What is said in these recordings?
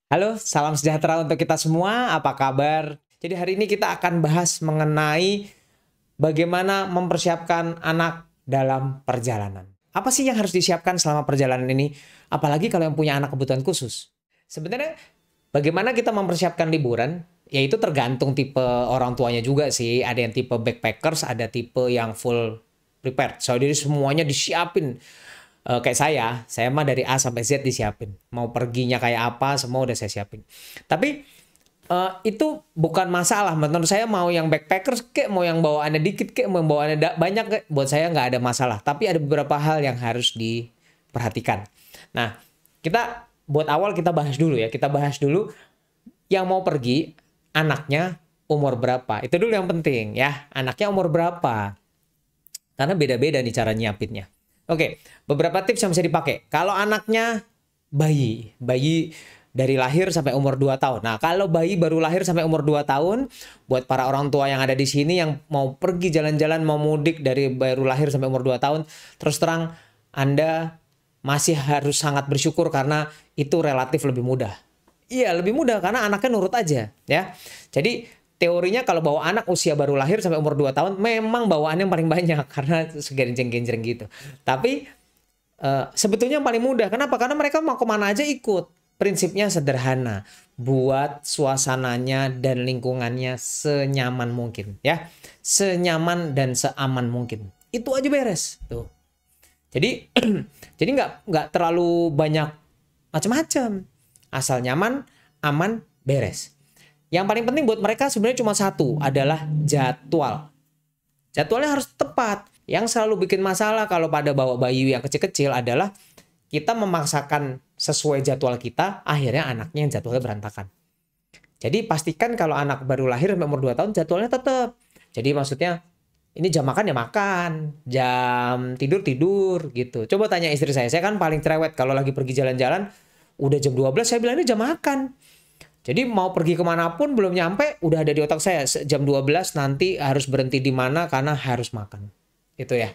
Halo, salam sejahtera untuk kita semua. Apa kabar? Jadi hari ini kita akan bahas mengenai bagaimana mempersiapkan anak dalam perjalanan. Apa sih yang harus disiapkan selama perjalanan ini? Apalagi kalau yang punya anak kebutuhan khusus. Sebenarnya bagaimana kita mempersiapkan liburan? Yaitu tergantung tipe orang tuanya juga sih. Ada yang tipe backpackers, ada tipe yang full prepared. So, jadi semuanya disiapin. Kayak saya mah dari A sampai Z disiapin. Mau perginya kayak apa, semua udah saya siapin. Tapi itu bukan masalah. Menurut saya mau yang backpackers kek, mau yang bawaannya dikit kek, mau yang bawaannya banyak kek, buat saya nggak ada masalah. Tapi ada beberapa hal yang harus diperhatikan. Nah, buat awal kita bahas dulu ya. Kita bahas dulu yang mau pergi, anaknya umur berapa. Itu dulu yang penting ya. Anaknya umur berapa. Karena beda-beda nih cara nyiapinnya. Oke, beberapa tips yang bisa dipakai. Kalau anaknya bayi dari lahir sampai umur 2 tahun. Nah, kalau bayi baru lahir sampai umur 2 tahun, buat para orang tua yang ada di sini yang mau pergi jalan-jalan, mau mudik dari baru lahir sampai umur 2 tahun, terus terang Anda masih harus sangat bersyukur karena itu relatif lebih mudah. Iya, lebih mudah karena anaknya nurut aja, ya. Jadi teorinya kalau bawa anak usia baru lahir sampai umur 2 tahun memang bawaannya yang paling banyak karena segenjeng-genjeng gitu. Tapi sebetulnya yang paling mudah. Kenapa? Karena mereka mau kemana aja ikut. Prinsipnya sederhana. Buat suasananya dan lingkungannya senyaman mungkin, ya. Senyaman dan seaman mungkin. Itu aja beres. Tuh. Jadi jadi nggak terlalu banyak macam-macam. Asal nyaman, aman, beres. Yang paling penting buat mereka sebenarnya cuma satu, adalah jadwal. Jadwalnya harus tepat. Yang selalu bikin masalah kalau pada bawa bayi yang kecil-kecil adalah kita memaksakan sesuai jadwal kita, akhirnya anaknya yang jadwalnya berantakan. Jadi pastikan kalau anak baru lahir sampai umur 2 tahun jadwalnya tetap. Jadi maksudnya ini jam makan ya makan, jam tidur tidur gitu. Coba tanya istri saya kan paling cerewet kalau lagi pergi jalan-jalan, udah jam 12 saya bilang ini jam makan. Jadi mau pergi kemanapun belum nyampe, udah ada di otak saya jam 12 nanti harus berhenti di mana karena harus makan. Itu ya.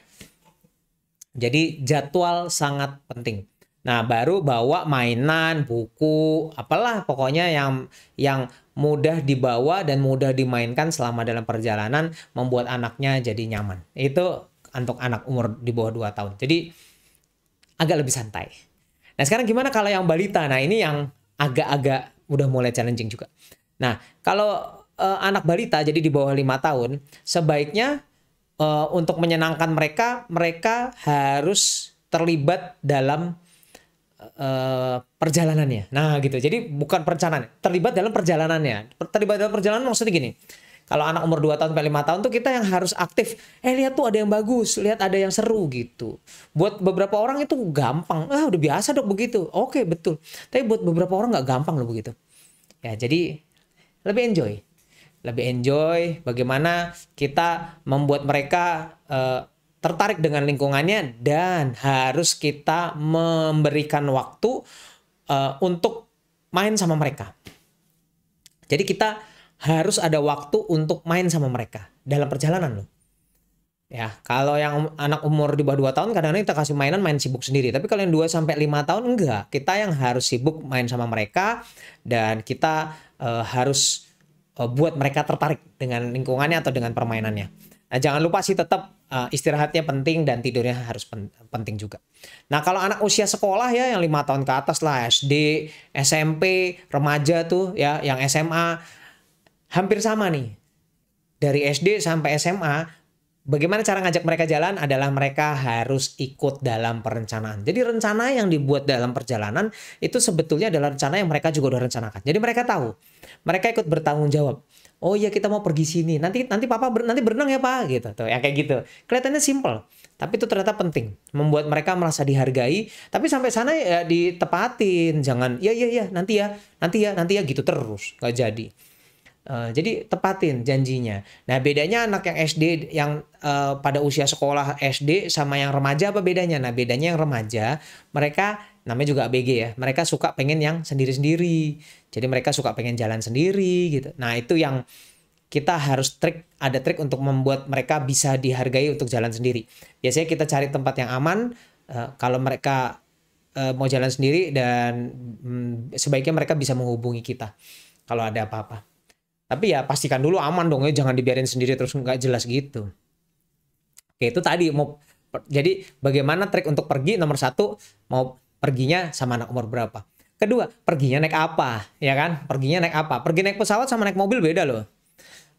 Jadi jadwal sangat penting. Nah, baru bawa mainan, buku, apalah pokoknya yang mudah dibawa dan mudah dimainkan selama dalam perjalanan membuat anaknya jadi nyaman. Itu untuk anak umur di bawah 2 tahun. Jadi agak lebih santai. Nah, sekarang gimana kalau yang balita? Nah, ini yang agak-agak udah mulai challenging juga. Nah, kalau anak balita jadi di bawah 5 tahun, sebaiknya untuk menyenangkan mereka, mereka harus terlibat dalam perjalanannya. Nah, gitu. Jadi bukan perencanaan, terlibat dalam perjalanannya. Terlibat dalam perjalanan maksudnya gini. Kalau anak umur 2 tahun sampai 5 tahun tuh kita yang harus aktif. Lihat tuh ada yang bagus, lihat ada yang seru gitu. Buat beberapa orang itu gampang. Udah biasa dok begitu. Oke, betul. Tapi buat beberapa orang nggak gampang loh begitu. Ya, jadi lebih enjoy. Lebih enjoy bagaimana kita membuat mereka tertarik dengan lingkungannya dan harus kita memberikan waktu untuk main sama mereka. Jadi kita harus ada waktu untuk main sama mereka dalam perjalanan loh. Ya, kalau yang anak umur di bawah 2 tahun kadang-kadang kita kasih mainan main sibuk sendiri. Tapi kalau yang 2 sampai 5 tahun enggak. Kita yang harus sibuk main sama mereka dan kita harus buat mereka tertarik dengan lingkungannya atau dengan permainannya. Nah, jangan lupa sih tetap istirahatnya penting dan tidurnya harus penting juga. Nah, kalau anak usia sekolah ya yang 5 tahun ke atas lah, SD, SMP, remaja tuh ya, yang SMA hampir sama nih. Dari SD sampai SMA, bagaimana cara ngajak mereka jalan adalah mereka harus ikut dalam perencanaan. Jadi rencana yang dibuat dalam perjalanan itu sebetulnya adalah rencana yang mereka juga udah rencanakan. Jadi mereka tahu. Mereka ikut bertanggung jawab. Oh iya kita mau pergi sini. Nanti papa nanti berenang ya pak gitu tuh. Ya kayak gitu. Kelihatannya simple, tapi itu ternyata penting. Membuat mereka merasa dihargai. Tapi sampai sana ya ditepatin. Jangan ya nanti ya gitu terus. Gak jadi. Jadi tepatin janjinya. Nah bedanya anak yang SD yang pada usia sekolah SD sama yang remaja apa bedanya? Nah bedanya yang remaja mereka namanya juga ABG ya. Mereka suka pengen yang sendiri-sendiri. Jadi mereka suka pengen jalan sendiri gitu. Nah itu yang kita harus ada trik untuk membuat mereka bisa dihargai untuk jalan sendiri. Biasanya kita cari tempat yang aman. Kalau mereka mau jalan sendiri dan sebaiknya mereka bisa menghubungi kita kalau ada apa-apa. Tapi ya pastikan dulu aman dong ya, jangan dibiarin sendiri terus nggak jelas gitu. Oke, itu tadi jadi bagaimana trik untuk pergi. Nomor satu, mau perginya sama anak umur berapa. Kedua, perginya naik apa, ya kan? Perginya naik apa? Pergi naik pesawat sama naik mobil beda loh.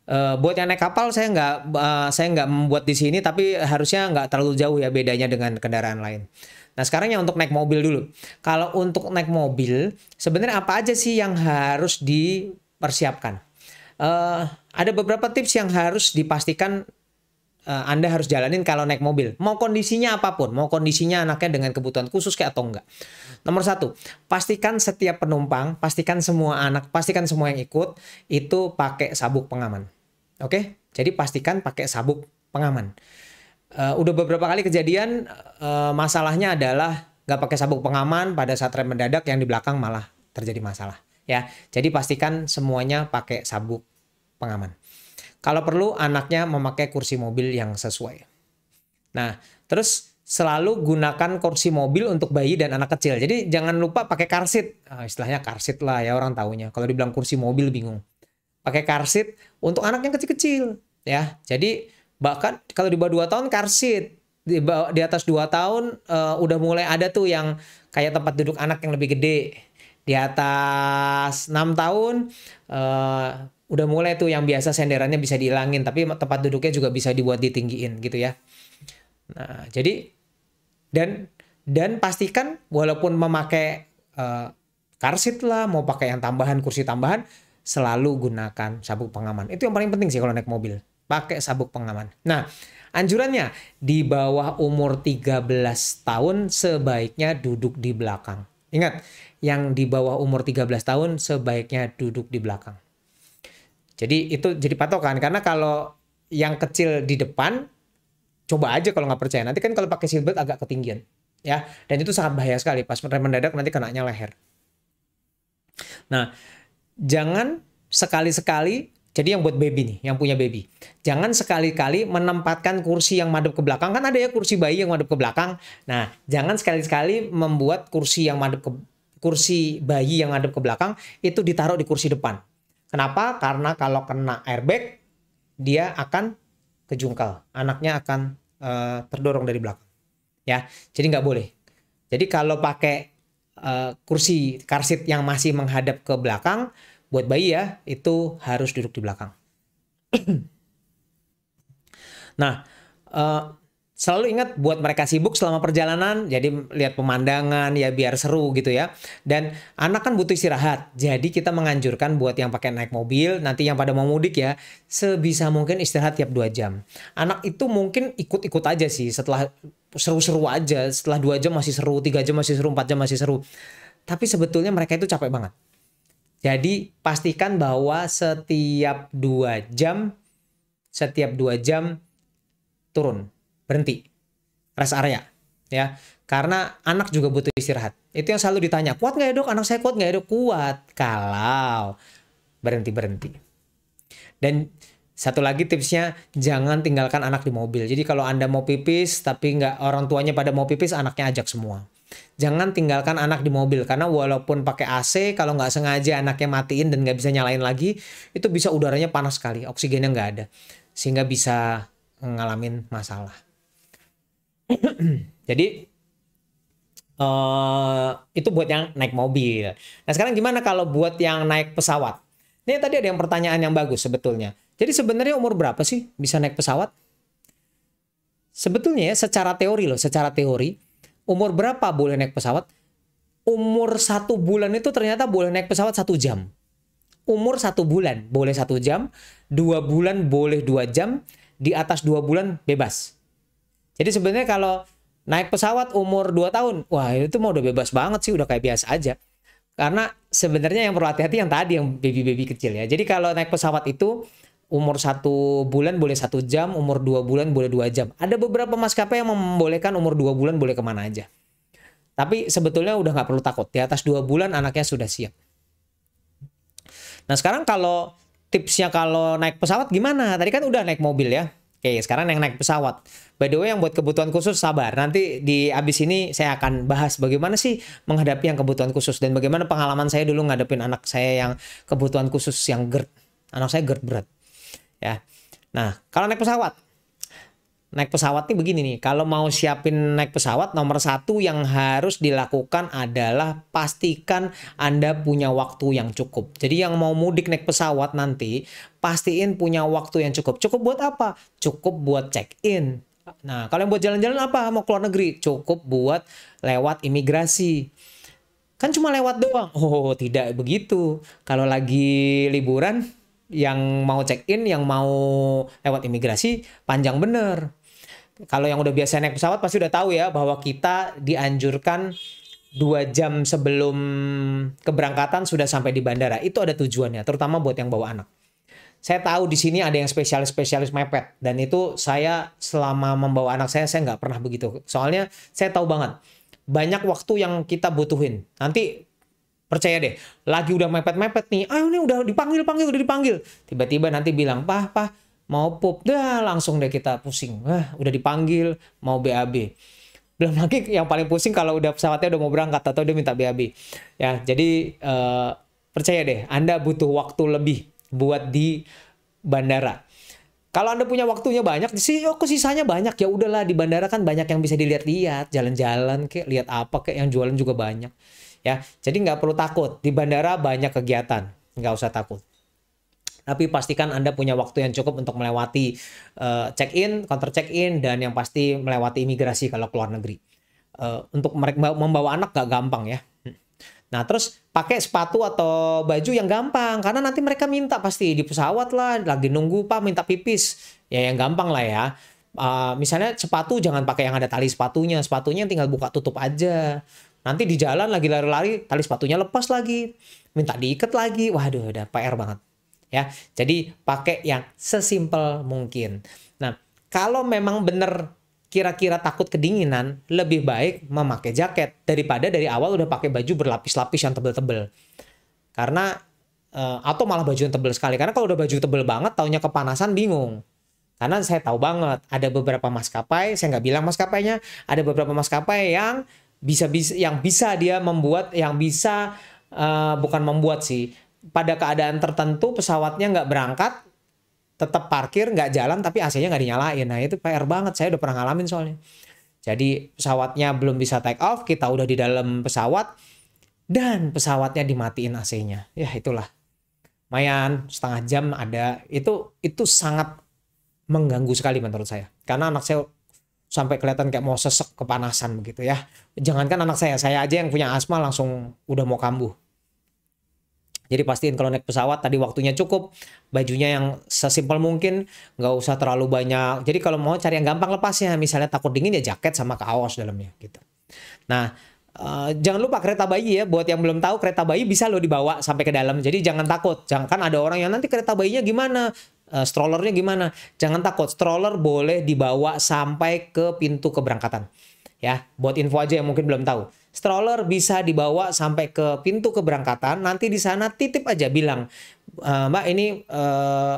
Buat yang naik kapal saya nggak membuat di sini, tapi harusnya nggak terlalu jauh ya bedanya dengan kendaraan lain. Nah sekarang yang untuk naik mobil dulu. Kalau untuk naik mobil, sebenarnya apa aja sih yang harus dipersiapkan? Ada beberapa tips yang harus dipastikan Anda harus jalanin kalau naik mobil. Mau kondisinya apapun, mau kondisinya anaknya dengan kebutuhan khusus kayak atau enggak. Nomor satu, pastikan setiap penumpang, pastikan semua anak, pastikan semua yang ikut itu pakai sabuk pengaman. Oke, jadi pastikan pakai sabuk pengaman. Udah beberapa kali kejadian masalahnya adalah nggak pakai sabuk pengaman pada saat rem mendadak, yang di belakang malah terjadi masalah. Ya, jadi pastikan semuanya pakai sabuk pengaman. Kalau perlu anaknya memakai kursi mobil yang sesuai. Nah, terus selalu gunakan kursi mobil untuk bayi dan anak kecil. Jadi jangan lupa pakai car seat. Istilahnya car seat lah ya orang taunya. Kalau dibilang kursi mobil bingung. Pakai car seat untuk anak yang kecil-kecil ya. Jadi bahkan kalau di bawah 2 tahun car seat, di atas 2 tahun udah mulai ada tuh yang kayak tempat duduk anak yang lebih gede. Di atas 6 tahun udah mulai tuh yang biasa senderannya bisa dihilangin, tapi tempat duduknya juga bisa dibuat ditinggiin gitu ya. Nah, jadi dan pastikan walaupun memakai car seat lah, mau pakai yang tambahan, kursi tambahan, selalu gunakan sabuk pengaman. Itu yang paling penting sih kalau naik mobil. Pakai sabuk pengaman. Nah, anjurannya di bawah umur 13 tahun sebaiknya duduk di belakang. Ingat, yang di bawah umur 13 tahun sebaiknya duduk di belakang. Jadi itu jadi patokan, karena kalau yang kecil di depan, coba aja kalau nggak percaya. Nanti kan kalau pakai seatbelt agak ketinggian. Ya, dan itu sangat bahaya sekali. Pas rem mendadak nanti kenanya leher. Nah, jangan sekali-sekali, jadi yang buat baby nih, yang punya baby, jangan sekali-kali menempatkan kursi yang madep ke belakang. Kan ada ya kursi bayi yang madep ke belakang. Nah, jangan sekali-sekali membuat kursi bayi yang madep ke belakang itu ditaruh di kursi depan. Kenapa? Karena kalau kena airbag, dia akan kejungkal. Anaknya akan terdorong dari belakang. Ya, jadi nggak boleh. Jadi kalau pakai kursi car seat yang masih menghadap ke belakang, buat bayi ya, itu harus duduk di belakang. Nah, selalu ingat buat mereka sibuk selama perjalanan, jadi lihat pemandangan ya biar seru gitu ya. Dan anak kan butuh istirahat, jadi kita menganjurkan buat yang pakai naik mobil, nanti yang pada mau mudik ya, sebisa mungkin istirahat tiap 2 jam. Anak itu mungkin ikut-ikut aja sih, setelah seru-seru aja, setelah 2 jam masih seru, 3 jam masih seru, 4 jam masih seru. Tapi sebetulnya mereka itu capek banget. Jadi pastikan bahwa setiap 2 jam turun, berhenti, rest area ya, karena anak juga butuh istirahat. Itu yang selalu ditanya, kuat nggak ya dok, anak saya kuat nggak ya dok? Kuat kalau berhenti. Dan satu lagi tipsnya, jangan tinggalkan anak di mobil. Jadi kalau Anda mau pipis tapi nggak, orang tuanya pada mau pipis, anaknya ajak semua. Jangan tinggalkan anak di mobil, karena walaupun pakai AC, kalau nggak sengaja anaknya matiin dan nggak bisa nyalain lagi, itu bisa udaranya panas sekali, oksigennya nggak ada, sehingga bisa ngalamin masalah. Jadi itu buat yang naik mobil. Nah sekarang gimana kalau buat yang naik pesawat? Ini tadi ada yang pertanyaan yang bagus sebetulnya. Jadi sebenarnya umur berapa sih bisa naik pesawat? Sebetulnya ya secara teori, umur berapa boleh naik pesawat? Umur 1 bulan itu ternyata boleh naik pesawat 1 jam. Umur 1 bulan boleh 1 jam, 2 bulan boleh 2 jam, di atas 2 bulan bebas. Jadi sebenarnya kalau naik pesawat umur 2 tahun, wah itu mau udah bebas banget sih, udah kayak biasa aja. Karena sebenarnya yang perlu hati-hati yang tadi, yang baby-baby kecil ya. Jadi kalau naik pesawat itu umur 1 bulan boleh 1 jam, umur 2 bulan boleh 2 jam. Ada beberapa maskapai yang membolehkan umur 2 bulan boleh kemana aja. Tapi sebetulnya udah nggak perlu takut. Di atas 2 bulan anaknya sudah siap. Nah sekarang kalau tipsnya kalau naik pesawat gimana? Tadi kan udah naik mobil ya. Oke, sekarang yang naik pesawat. By the way, yang buat kebutuhan khusus sabar. Nanti di abis ini saya akan bahas bagaimana sih menghadapi yang kebutuhan khusus dan bagaimana pengalaman saya dulu ngadepin anak saya yang kebutuhan khusus yang GERD. Anak saya GERD berat. Ya. Nah, kalau naik pesawat. Naik pesawat nih begini nih, kalau mau siapin naik pesawat, nomor satu yang harus dilakukan adalah pastikan Anda punya waktu yang cukup. Jadi yang mau mudik naik pesawat nanti, pastiin punya waktu yang cukup. Cukup buat apa? Cukup buat check-in. Nah, kalau yang buat jalan-jalan apa? Mau keluar negeri? Cukup buat lewat imigrasi. Kan cuma lewat doang. Oh, tidak begitu. Kalau lagi liburan, yang mau check-in, yang mau lewat imigrasi, panjang bener. Kalau yang udah biasa naik pesawat pasti udah tahu ya bahwa kita dianjurkan 2 jam sebelum keberangkatan sudah sampai di bandara. Itu ada tujuannya, terutama buat yang bawa anak. Saya tahu di sini ada yang spesialis mepet dan itu saya selama membawa anak saya nggak pernah begitu. Soalnya saya tahu banget banyak waktu yang kita butuhin. Nanti percaya deh, lagi udah mepet-mepet nih, ayo nih udah dipanggil. Tiba-tiba nanti bilang, Pah, mau pup, dah langsung deh kita pusing. Udah dipanggil, mau BAB. Belum lagi yang paling pusing kalau udah pesawatnya udah mau berangkat atau udah minta BAB. Ya, jadi percaya deh, Anda butuh waktu lebih buat di bandara. Kalau Anda punya waktunya banyak, sisanya banyak ya udahlah di bandara kan banyak yang bisa dilihat-lihat, jalan-jalan kayak lihat apa kayak yang jualan juga banyak. Ya, jadi nggak perlu takut di bandara banyak kegiatan, nggak usah takut. Tapi pastikan Anda punya waktu yang cukup untuk melewati check-in, counter check-in, dan yang pasti melewati imigrasi kalau keluar negeri. Untuk membawa anak gak gampang ya. Nah, terus pakai sepatu atau baju yang gampang, karena nanti mereka minta pasti di pesawat lah, lagi nunggu Pak minta pipis. Ya yang gampang lah ya. Misalnya sepatu jangan pakai yang ada tali sepatunya tinggal buka tutup aja. Nanti di jalan lagi lari-lari, tali sepatunya lepas lagi, minta diikat lagi. Waduh, udah PR banget. Ya, jadi pakai yang sesimpel mungkin. Nah, kalau memang benar kira-kira takut kedinginan, lebih baik memakai jaket daripada dari awal udah pakai baju berlapis-lapis yang tebel-tebel. Karena atau malah baju yang tebel sekali. Karena kalau udah baju tebel banget, taunya kepanasan bingung. Karena saya tahu banget ada beberapa maskapai, saya nggak bilang maskapainya, ada beberapa maskapai yang bisa dia membuat yang bisa bukan membuat sih. Pada keadaan tertentu pesawatnya nggak berangkat, tetap parkir, nggak jalan, tapi AC-nya nggak dinyalain. Nah itu PR banget, saya udah pernah ngalamin soalnya. Jadi pesawatnya belum bisa take off, kita udah di dalam pesawat, dan pesawatnya dimatiin AC-nya. Ya itulah, lumayan setengah jam ada. Itu sangat mengganggu sekali menurut saya. Karena anak saya sampai kelihatan kayak mau sesek kepanasan begitu ya. Jangankan anak saya aja yang punya asma langsung udah mau kambuh. Jadi pastiin kalau naik pesawat tadi waktunya cukup, bajunya yang sesimpel mungkin, nggak usah terlalu banyak. Jadi kalau mau cari yang gampang lepasnya, misalnya takut dingin ya jaket sama kaos dalamnya gitu. Nah, jangan lupa kereta bayi ya. Buat yang belum tahu, kereta bayi bisa lo dibawa sampai ke dalam. Jadi jangan takut. Jangan kan ada orang yang nanti kereta bayinya gimana, strollernya gimana. Jangan takut, stroller boleh dibawa sampai ke pintu keberangkatan. Ya, buat info aja yang mungkin belum tahu. Stroller bisa dibawa sampai ke pintu keberangkatan. Nanti di sana titip aja, bilang, Mbak ini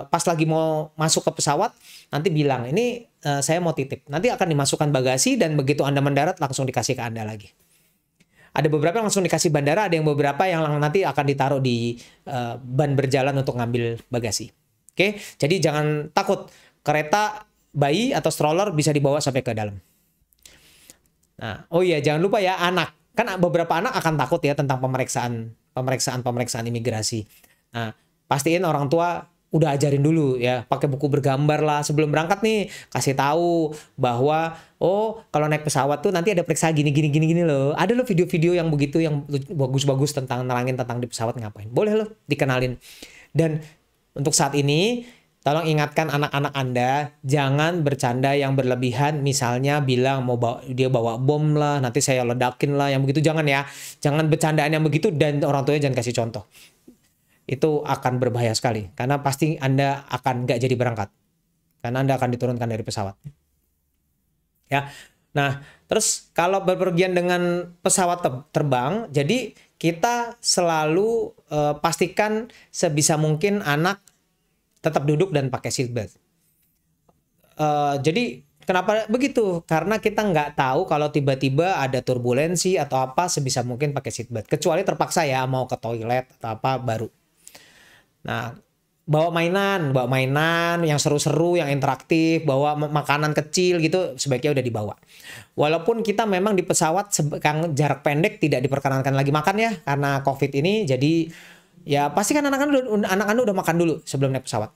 pas lagi mau masuk ke pesawat, nanti bilang ini saya mau titip. Nanti akan dimasukkan bagasi dan begitu Anda mendarat langsung dikasih ke Anda lagi. Ada beberapa yang langsung dikasih bandara, ada yang beberapa yang nanti akan ditaruh di ban berjalan untuk ngambil bagasi. Oke, jadi jangan takut. Kereta bayi atau stroller bisa dibawa sampai ke dalam. Nah, oh iya jangan lupa ya anak. Kan beberapa anak akan takut ya tentang pemeriksaan imigrasi. Nah, pastiin orang tua udah ajarin dulu ya, pakai buku bergambar lah sebelum berangkat nih, kasih tahu bahwa oh kalau naik pesawat tuh nanti ada periksa gini loh. Ada loh video-video yang begitu yang bagus-bagus tentang nerangin tentang di pesawat ngapain. Boleh loh dikenalin. Dan untuk saat ini tolong ingatkan anak-anak Anda, jangan bercanda yang berlebihan, misalnya bilang dia bawa bom lah, nanti saya ledakin lah, yang begitu jangan ya. Jangan bercandaan yang begitu dan orang tuanya jangan kasih contoh. Itu akan berbahaya sekali, karena pasti Anda akan nggak jadi berangkat. Karena Anda akan diturunkan dari pesawat. Ya, nah terus kalau berpergian dengan pesawat terbang, jadi kita selalu pastikan sebisa mungkin anak tetap duduk dan pakai seatbelt. Jadi kenapa begitu? Karena kita nggak tahu kalau tiba-tiba ada turbulensi atau apa, sebisa mungkin pakai seatbelt. Kecuali terpaksa ya mau ke toilet atau apa baru. Nah, bawa mainan yang seru-seru, yang interaktif, bawa makanan kecil gitu, sebaiknya udah dibawa. Walaupun kita memang di pesawat jarak pendek tidak diperkenankan lagi makan ya, karena COVID ini. Jadi ya pastikan anak-anak udah makan dulu sebelum naik pesawat.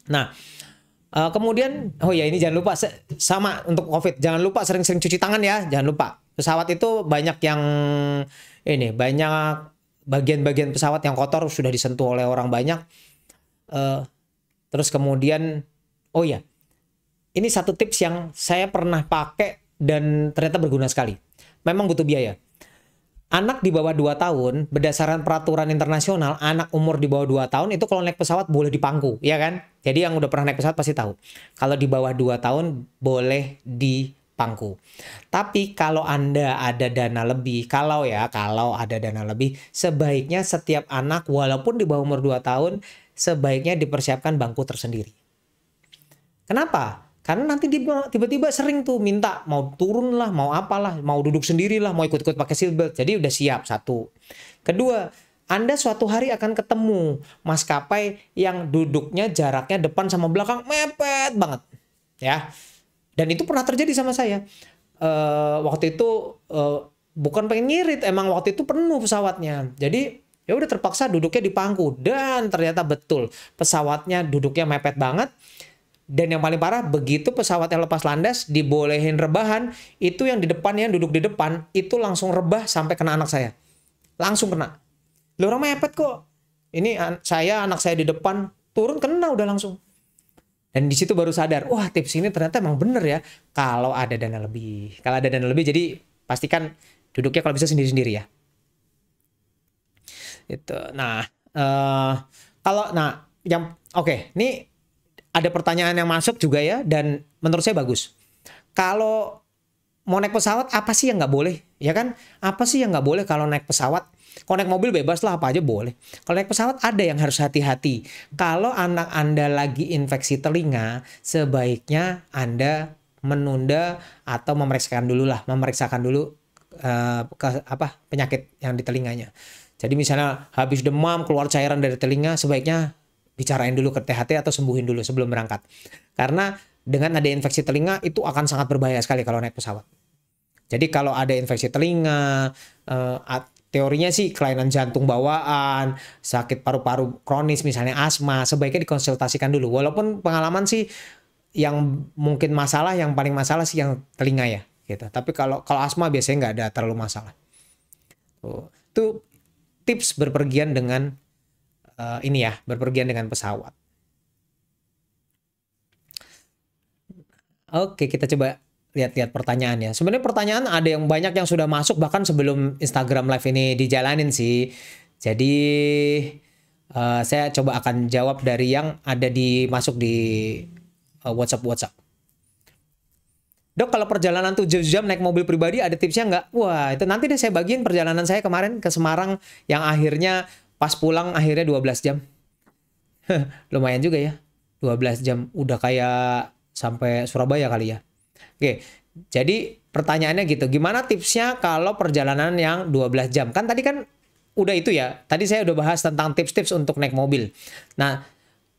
Nah, kemudian, oh ya ini jangan lupa sama untuk COVID, jangan lupa sering-sering cuci tangan ya, jangan lupa. Pesawat itu banyak yang banyak bagian-bagian pesawat yang kotor sudah disentuh oleh orang banyak. Terus kemudian, oh ya, ini satu tips yang saya pernah pakai dan ternyata berguna sekali. Memang butuh biaya. Anak di bawah 2 tahun, berdasarkan peraturan internasional, anak umur di bawah 2 tahun itu kalau naik pesawat boleh dipangku, ya kan? Jadi yang udah pernah naik pesawat pasti tahu. Kalau di bawah 2 tahun boleh dipangku. Tapi kalau Anda ada dana lebih, kalau ada dana lebih, sebaiknya setiap anak walaupun di bawah umur 2 tahun, sebaiknya dipersiapkan bangku tersendiri. Kenapa? Karena nanti tiba-tiba sering tuh minta mau turun lah, mau apalah, mau duduk sendiri lah, mau ikut-ikut pakai seatbelt. Jadi udah siap, satu. Kedua, Anda suatu hari akan ketemu maskapai yang duduknya jaraknya depan sama belakang mepet banget, ya. Dan itu pernah terjadi sama saya. Waktu itu bukan pengen ngirit, emang waktu itu penuh pesawatnya. Jadi ya udah terpaksa duduknya di pangku, dan ternyata betul pesawatnya duduknya mepet banget. Dan yang paling parah, begitu pesawatnya lepas landas, dibolehin rebahan, itu yang di depan, yang duduk di depan, itu langsung rebah sampai kena anak saya. Langsung kena. Loh, orang mepet kok. Ini anak saya di depan, turun kena udah langsung. Dan di situ baru sadar, wah tips ini ternyata emang bener ya. Kalau ada dana lebih. Kalau ada dana lebih, jadi pastikan duduknya kalau bisa sendiri-sendiri ya. Itu. Nah, ini ada pertanyaan yang masuk juga ya, dan menurut saya bagus. Kalau mau naik pesawat, apa sih yang nggak boleh? Ya kan? Apa sih yang nggak boleh kalau naik pesawat? Kalau naik mobil bebas lah, apa aja boleh. Kalau naik pesawat ada yang harus hati-hati. Kalau anak Anda lagi infeksi telinga, sebaiknya Anda menunda atau memeriksakan dulu penyakit yang di telinganya. Jadi misalnya habis demam, keluar cairan dari telinga, sebaiknya bicarain dulu ke THT atau sembuhin dulu sebelum berangkat. Karena dengan ada infeksi telinga itu akan sangat berbahaya sekali kalau naik pesawat. Jadi kalau ada infeksi telinga, teorinya sih kelainan jantung bawaan, sakit paru-paru kronis misalnya asma, sebaiknya dikonsultasikan dulu. Walaupun pengalaman sih yang mungkin yang paling masalah sih yang telinga ya, gitu. Tapi kalau asma biasanya nggak ada terlalu masalah. Itu tips berpergian dengan berpergian dengan pesawat. Oke, kita coba lihat-lihat pertanyaannya. Sebenarnya pertanyaan ada yang banyak yang sudah masuk bahkan sebelum Instagram Live ini dijalanin sih. Jadi saya coba akan jawab dari yang ada masuk di WhatsApp. Dok, kalau perjalanan 7 jam naik mobil pribadi ada tipsnya nggak? Wah, itu nanti deh saya bagiin perjalanan saya kemarin ke Semarang yang akhirnya pas pulang akhirnya 12 jam. Lumayan juga ya. 12 jam. Udah kayak sampai Surabaya kali ya. Oke. Jadi pertanyaannya gitu. Gimana tipsnya kalau perjalanan yang 12 jam? Kan tadi kan udah itu ya. Tadi saya udah bahas tentang tips-tips untuk naik mobil. Nah,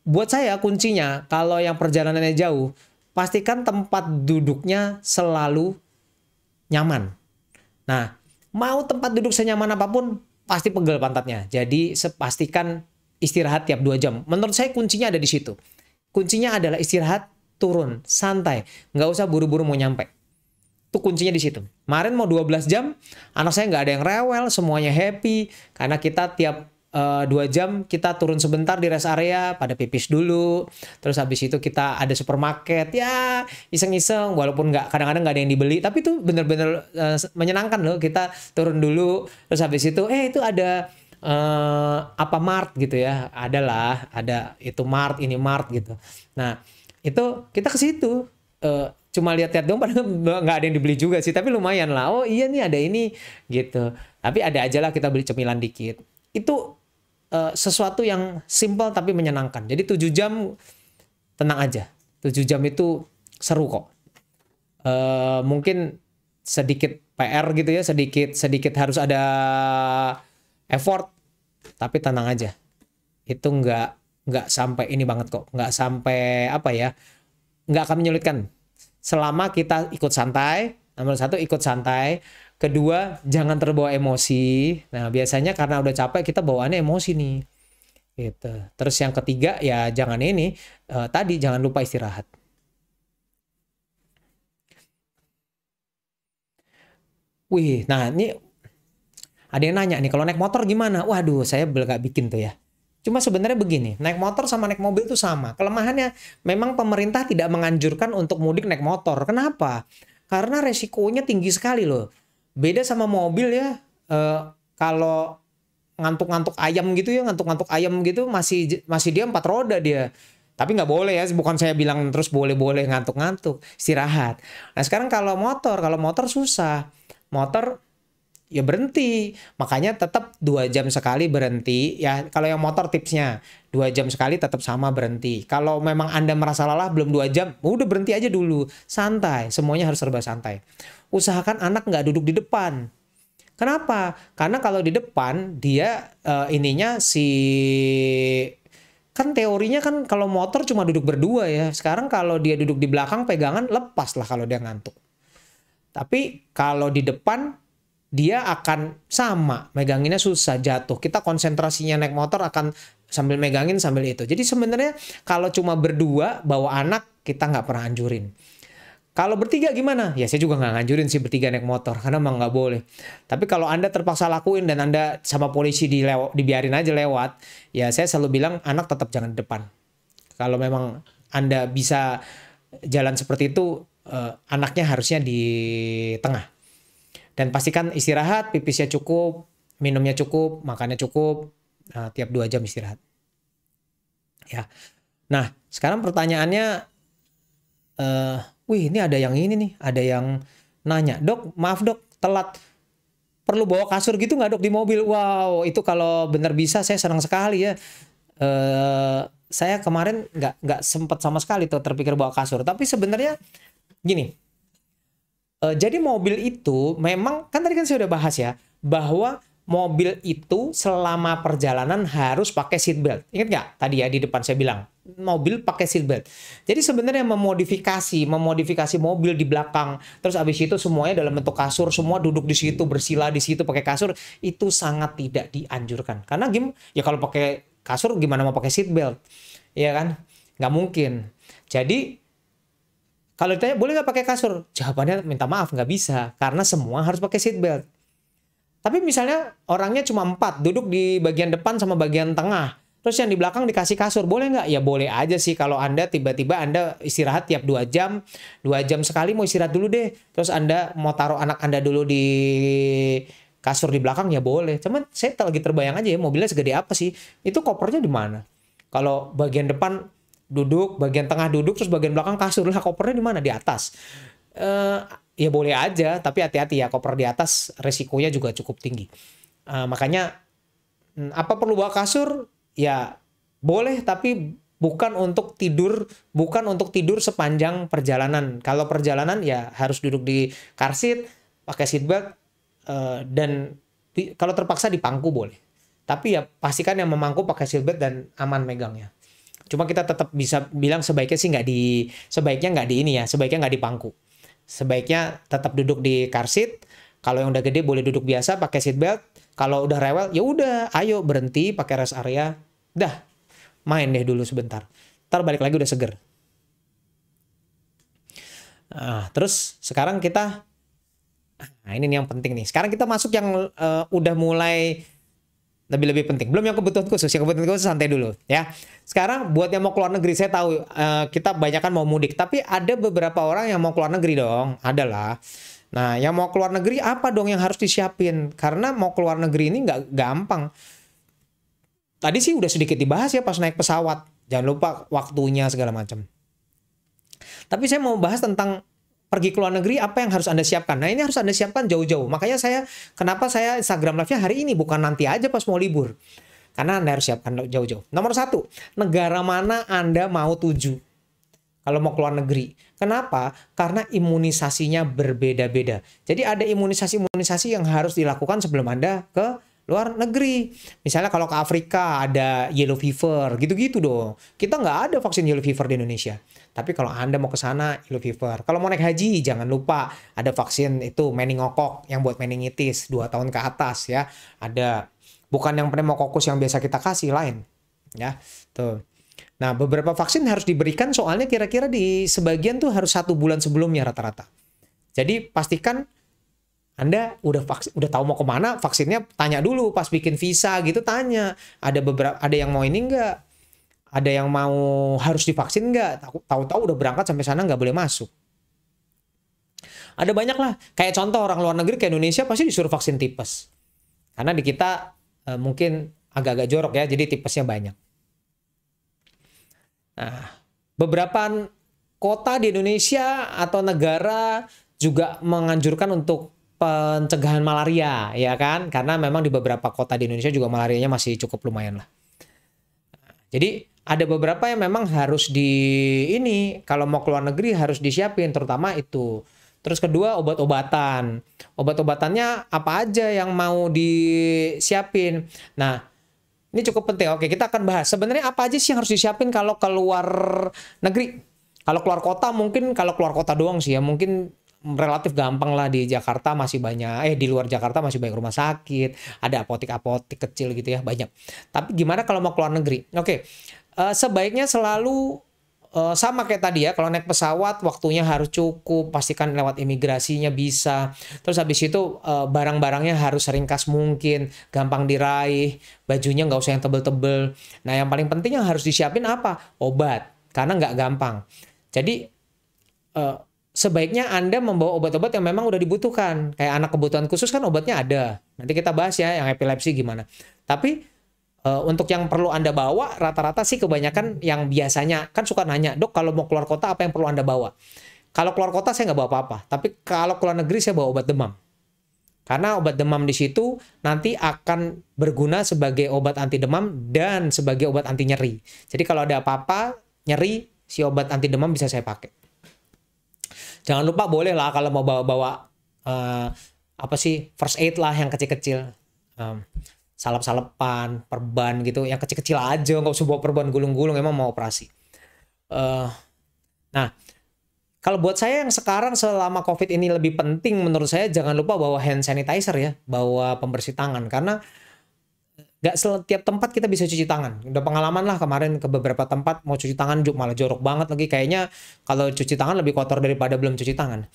buat saya kuncinya kalau yang perjalanannya jauh, pastikan tempat duduknya selalu nyaman. Nah, mau tempat duduk senyaman apapun, pasti pegel pantatnya. Jadi pastikan istirahat tiap 2 jam. Menurut saya kuncinya ada di situ. Kuncinya adalah istirahat, turun, santai. Nggak usah buru-buru mau nyampe. Itu kuncinya di situ. Kemarin mau 12 jam, anak saya nggak ada yang rewel, semuanya happy. Karena kita tiap 2 jam kita turun sebentar di rest area, pada pipis dulu. Terus habis itu kita ada supermarket, ya iseng-iseng. Walaupun kadang-kadang nggak ada yang dibeli, tapi itu bener-bener menyenangkan loh. Kita turun dulu, terus habis itu itu ada apa Mart gitu ya. Ada itu Mart, ini Mart gitu. Nah, itu kita ke situ. Cuma lihat-lihat dong, padahal nggak ada yang dibeli juga sih, tapi lumayan lah. Oh iya nih ada ini gitu. Tapi ada aja lah kita beli cemilan dikit. Itu sesuatu yang simple tapi menyenangkan. Jadi 7 jam tenang aja. 7 jam itu seru kok. Mungkin sedikit PR gitu ya, sedikit harus ada effort, tapi tenang aja. Itu nggak sampai ini banget kok, nggak sampai apa ya, nggak akan menyulitkan. Selama kita ikut santai, nomor satu ikut santai, kedua jangan terbawa emosi. Nah biasanya karena udah capek kita bawaannya emosi nih. Gitu. Terus yang ketiga ya jangan ini, tadi jangan lupa istirahat. Wih, nah ini ada yang nanya nih, kalau naik motor gimana? Waduh, saya belum nggak bikin tuh ya. Cuma sebenarnya begini, naik motor sama naik mobil itu sama. Kelemahannya memang pemerintah tidak menganjurkan untuk mudik naik motor. Kenapa? Karena resikonya tinggi sekali loh. Beda sama mobil ya. Kalau ngantuk-ngantuk ayam gitu ya, ngantuk-ngantuk ayam gitu masih dia 4 roda dia. Tapi nggak boleh ya, bukan saya bilang terus boleh-boleh ngantuk-ngantuk, istirahat. Nah sekarang kalau motor susah. Motor ya berhenti, makanya tetap 2 jam sekali berhenti ya. Kalau yang motor tipsnya 2 jam sekali tetap sama berhenti. Kalau memang Anda merasa lelah belum 2 jam, udah berhenti aja dulu, santai, semuanya harus serba santai. Usahakan anak nggak duduk di depan. Kenapa? Karena kalau di depan dia kan teorinya kan kalau motor cuma duduk berdua ya. Sekarang kalau dia duduk di belakang pegangan lepas lah kalau dia ngantuk. Tapi kalau di depan dia akan sama, meganginnya susah, jatuh. Kita konsentrasinya naik motor akan sambil megangin sambil itu. Jadi sebenarnya kalau cuma berdua bawa anak kita nggak pernah anjurin. Kalau bertiga gimana? Ya saya juga nggak nganjurin sih bertiga naik motor karena emang nggak boleh. Tapi kalau Anda terpaksa lakuin dan Anda sama polisi dibiarin aja lewat, ya saya selalu bilang anak tetap jangan di depan. Kalau memang Anda bisa jalan seperti itu, anaknya harusnya di tengah. Dan pastikan istirahat, pipisnya cukup, minumnya cukup, makannya cukup, tiap 2 jam istirahat. Ya. Nah, sekarang pertanyaannya, wih ini ada yang ini nih, ada yang nanya, dok, maaf dok, telat. Perlu bawa kasur gitu nggak dok di mobil? Wow, itu kalau benar bisa saya senang sekali ya. Saya kemarin nggak sempat sama sekali tuh terpikir bawa kasur. Tapi sebenarnya gini, jadi mobil itu memang kan tadi kan saya udah bahas ya bahwa mobil itu selama perjalanan harus pakai seat belt. Ingat nggak tadi ya di depan saya bilang mobil pakai seat belt. Jadi sebenarnya memodifikasi mobil di belakang, terus abis itu semuanya dalam bentuk kasur, semua duduk di situ bersila di situ pakai kasur, itu sangat tidak dianjurkan. Karena ya kalau pakai kasur gimana mau pakai seat belt, ya kan? Nggak mungkin. Jadi kalau ditanya boleh nggak pakai kasur? Jawabannya minta maaf nggak bisa karena semua harus pakai seat belt. Tapi misalnya orangnya cuma 4 duduk di bagian depan sama bagian tengah, terus yang di belakang dikasih kasur, boleh nggak? Ya boleh aja sih kalau Anda tiba-tiba Anda istirahat tiap 2 jam, 2 jam sekali mau istirahat dulu deh. Terus Anda mau taruh anak Anda dulu di kasur di belakang ya boleh. Cuman saya lagi terbayang aja ya mobilnya segede apa sih? Itu kopernya di mana? Kalau bagian depan duduk, bagian tengah duduk, terus bagian belakang kasur, lah kopernya di mana? Di atas. Ya boleh aja, tapi hati-hati ya, koper di atas resikonya juga cukup tinggi. Makanya apa perlu bawa kasur? Ya boleh, tapi bukan untuk tidur sepanjang perjalanan. Kalau perjalanan ya harus duduk di car seat, pakai seat belt, dan kalau terpaksa di pangku boleh. Tapi ya pastikan yang memangku pakai seat belt dan aman megangnya. Cuma kita tetap bisa bilang sebaiknya sih sebaiknya nggak di pangku. Sebaiknya tetap duduk di car seat. Kalau yang udah gede boleh duduk biasa pakai seat belt. Kalau udah rewel ya udah, ayo berhenti pakai rest area. Dah, main deh dulu sebentar. Ntar balik lagi udah seger. Nah, terus sekarang ini nih yang penting nih. Sekarang kita masuk yang udah mulai lebih penting. Belum yang kebutuhan khusus. Yang kebutuhan khusus santai dulu ya. Sekarang buat yang mau keluar negeri, saya tahu kita banyak kan mau mudik, tapi ada beberapa orang yang mau keluar negeri dong. Adalah. Nah, yang mau keluar negeri apa dong yang harus disiapin? Karena mau keluar negeri ini nggak gampang. Tadi sih udah sedikit dibahas ya pas naik pesawat. Jangan lupa waktunya segala macam. Tapi saya mau bahas tentang pergi ke luar negeri, apa yang harus Anda siapkan? Nah, ini harus Anda siapkan jauh-jauh. Makanya kenapa saya Instagram Live-nya hari ini, bukan nanti aja pas mau libur. Karena Anda harus siapkan jauh-jauh. Nomor 1, negara mana Anda mau tuju? kalau mau keluar negeri. Kenapa? Karena imunisasinya berbeda-beda. Jadi ada imunisasi-imunisasi yang harus dilakukan sebelum Anda ke luar negeri. Misalnya kalau ke Afrika ada yellow fever, gitu-gitu dong. Kita nggak ada vaksin yellow fever di Indonesia. Tapi kalau Anda mau ke sana, yellow fever. Kalau mau naik haji, jangan lupa ada vaksin itu meningokok yang buat meningitis 2 tahun ke atas ya. Ada, bukan yang pneumokokus yang biasa kita kasih, lain. Ya, tuh. Nah, beberapa vaksin harus diberikan soalnya kira-kira di sebagian tuh harus 1 bulan sebelumnya rata-rata. Jadi pastikan Anda udah tahu mau kemana, vaksinnya tanya dulu pas bikin visa gitu, tanya. Ada yang mau ini enggak? Ada yang mau harus divaksin enggak? Tahu-tahu udah berangkat sampai sana nggak boleh masuk. Ada banyak lah. Kayak contoh orang luar negeri ke Indonesia pasti disuruh vaksin tipes. Karena di kita mungkin agak-agak jorok ya, jadi tipesnya banyak. Nah, beberapa kota di Indonesia atau negara juga menganjurkan untuk pencegahan malaria, ya kan? Karena memang di beberapa kota di Indonesia juga malarianya masih cukup lumayan lah. Jadi ada beberapa yang memang harus kalau mau keluar negeri harus disiapin, terutama itu. Terus kedua, obat-obatan. Obat-obatannya apa aja yang mau disiapin. Nah, ini cukup penting. Oke, kita akan bahas. Sebenarnya apa aja sih yang harus disiapin kalau keluar negeri? Kalau keluar kota mungkin, kalau keluar kota doang sih ya, mungkin relatif gampang lah. Di Jakarta masih banyak, di luar Jakarta masih banyak rumah sakit, ada apotek-apotek kecil gitu ya, banyak. Tapi gimana kalau mau keluar negeri? Oke, sebaiknya selalu sama kayak tadi ya, kalau naik pesawat waktunya harus cukup, pastikan lewat imigrasinya bisa. Terus habis itu barang-barangnya harus seringkas mungkin, gampang diraih, bajunya nggak usah yang tebel-tebel. Nah yang paling penting yang harus disiapin apa? Obat, karena nggak gampang. Jadi sebaiknya Anda membawa obat-obat yang memang udah dibutuhkan. Kayak anak kebutuhan khusus kan obatnya ada. Nanti kita bahas ya yang epilepsi gimana. Tapi untuk yang perlu Anda bawa, rata-rata sih kebanyakan yang biasanya kan suka nanya, dok kalau mau keluar kota apa yang perlu Anda bawa? Kalau keluar kota saya nggak bawa apa-apa, tapi kalau keluar negeri saya bawa obat demam. Karena obat demam di situ nanti akan berguna sebagai obat anti demam dan sebagai obat anti nyeri. Jadi kalau ada apa-apa nyeri, si obat anti demam bisa saya pakai. Jangan lupa boleh lah kalau mau bawa-bawa first aid lah yang kecil-kecil. Salep-salepan, perban gitu, yang kecil-kecil aja, nggak usah bawa perban gulung-gulung, emang mau operasi. Nah, kalau buat saya yang sekarang selama COVID ini lebih penting menurut saya, jangan lupa bawa hand sanitizer ya, bawa pembersih tangan, karena nggak setiap tempat kita bisa cuci tangan. Udah pengalaman lah kemarin ke beberapa tempat mau cuci tangan malah jorok banget lagi, kayaknya kalau cuci tangan lebih kotor daripada belum cuci tangan.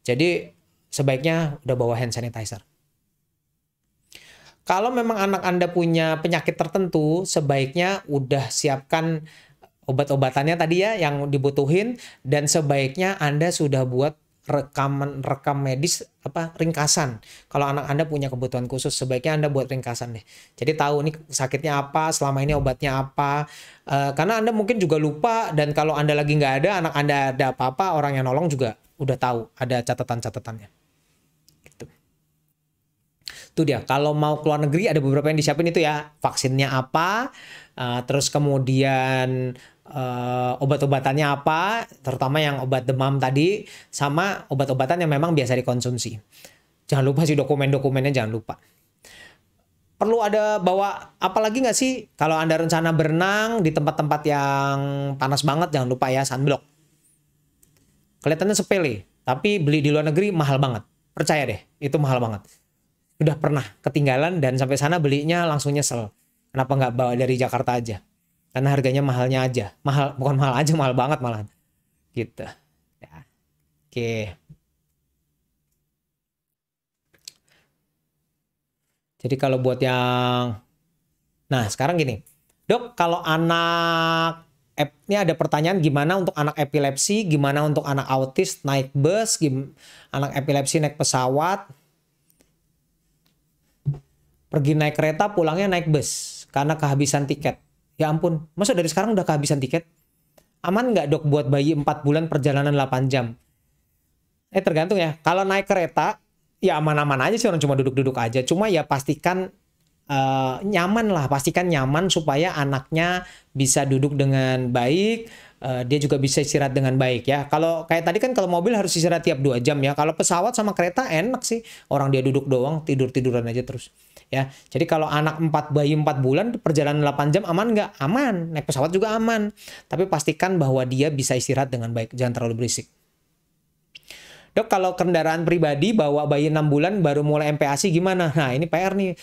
Jadi sebaiknya udah bawa hand sanitizer. Kalau memang anak Anda punya penyakit tertentu, sebaiknya udah siapkan obat-obatannya tadi ya yang dibutuhin, dan sebaiknya Anda sudah buat rekam medis ringkasan. Kalau anak Anda punya kebutuhan khusus, sebaiknya Anda buat ringkasan deh. Jadi tahu nih sakitnya apa, selama ini obatnya apa. Karena Anda mungkin juga lupa, dan kalau Anda lagi nggak ada, anak Anda ada apa-apa, orang yang nolong juga udah tahu, ada catatan-catatannya. Itu dia, kalau mau keluar negeri ada beberapa yang disiapin itu ya, vaksinnya apa, terus kemudian obat-obatannya apa, terutama yang obat demam tadi, sama obat-obatan yang memang biasa dikonsumsi. Jangan lupa sih dokumen-dokumennya, jangan lupa. Perlu ada bawa apa lagi nggak sih? Kalau Anda rencana berenang di tempat-tempat yang panas banget, jangan lupa ya sunblock. Kelihatannya sepele, tapi beli di luar negeri mahal banget. Percaya deh, itu mahal banget. Udah pernah ketinggalan dan sampai sana belinya langsung nyesel. Kenapa nggak bawa dari Jakarta aja? Karena harganya mahalnya aja. Mahal, bukan mahal aja, mahal banget malahan. Gitu. Ya. Oke. Jadi kalau buat yang... Nah, sekarang gini. Dok, kalau anak... Ini ada pertanyaan gimana untuk anak epilepsi, gimana untuk anak autis naik bus, anak epilepsi naik pesawat, pergi naik kereta, pulangnya naik bus karena kehabisan tiket. Ya ampun, masa dari sekarang udah kehabisan tiket? Aman nggak dok buat bayi 4 bulan perjalanan 8 jam? Tergantung ya. Kalau naik kereta, ya aman-aman aja sih, orang cuma duduk-duduk aja. Cuma ya pastikan nyaman lah. Pastikan nyaman supaya anaknya bisa duduk dengan baik, dia juga bisa istirahat dengan baik ya. Kalau kayak tadi kan kalau mobil harus istirahat tiap 2 jam ya. Kalau pesawat sama kereta enak sih. Orang dia duduk doang, tidur-tiduran aja terus. Ya. Jadi kalau anak bayi 4 bulan perjalanan 8 jam aman nggak? Aman. Naik pesawat juga aman. Tapi pastikan bahwa dia bisa istirahat dengan baik. Jangan terlalu berisik. Dok, kalau kendaraan pribadi bawa bayi 6 bulan baru mulai MPASI gimana? Nah, ini PR nih.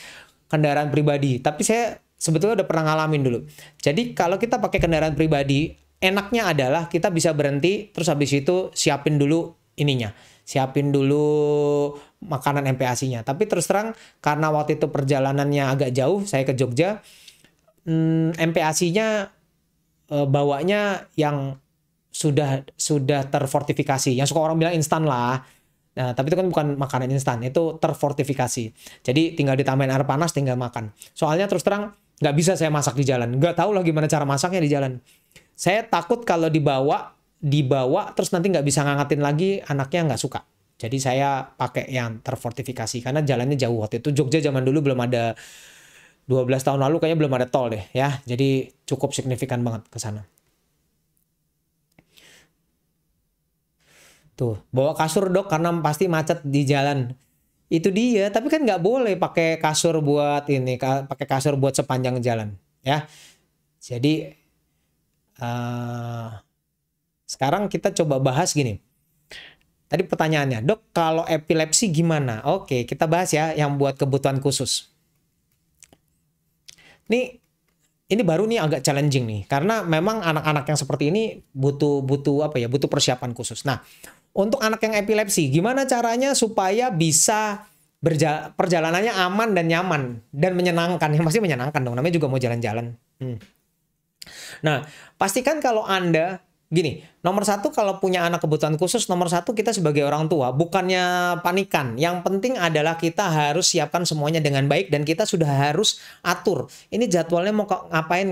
Kendaraan pribadi. Tapi saya sebetulnya udah pernah ngalamin dulu. Jadi kalau kita pakai kendaraan pribadi, enaknya adalah kita bisa berhenti, terus habis itu siapin dulu ininya. Siapin dulu makanan MPASI-nya. Tapi terus terang, karena waktu itu perjalanannya agak jauh, saya ke Jogja, MPASI-nya bawanya yang sudah terfortifikasi. Yang suka orang bilang instan lah. Nah, tapi itu kan bukan makanan instan, itu terfortifikasi. Jadi tinggal ditambahin air panas, tinggal makan. Soalnya terus terang nggak bisa saya masak di jalan. Nggak tahu lah gimana cara masaknya di jalan. Saya takut kalau dibawa terus nanti nggak bisa ngangetin lagi, anaknya nggak suka. Jadi saya pakai yang terfortifikasi karena jalannya jauh. Waktu itu Jogja zaman dulu belum ada, 12 tahun lalu kayaknya belum ada tol deh ya. Jadi cukup signifikan banget ke sana. Tuh, bawa kasur dok karena pasti macet di jalan. Itu dia, tapi kan nggak boleh pakai kasur buat ini, pakai kasur buat sepanjang jalan, ya. Jadi sekarang kita coba bahas gini. Tadi pertanyaannya, dok kalau epilepsi gimana? Oke, kita bahas ya yang buat kebutuhan khusus. Ini baru nih agak challenging nih, karena memang anak-anak yang seperti ini butuh persiapan khusus. Nah, untuk anak yang epilepsi, gimana caranya supaya bisa perjalanannya aman dan nyaman dan menyenangkan? Yang pasti menyenangkan dong, namanya juga mau jalan-jalan. Nah, pastikan kalau Anda gini, nomor satu kalau punya anak kebutuhan khusus, nomor satu kita sebagai orang tua bukannya panikan. Yang penting adalah kita harus siapkan semuanya dengan baik dan kita sudah harus atur. Ini jadwalnya mau ngapain.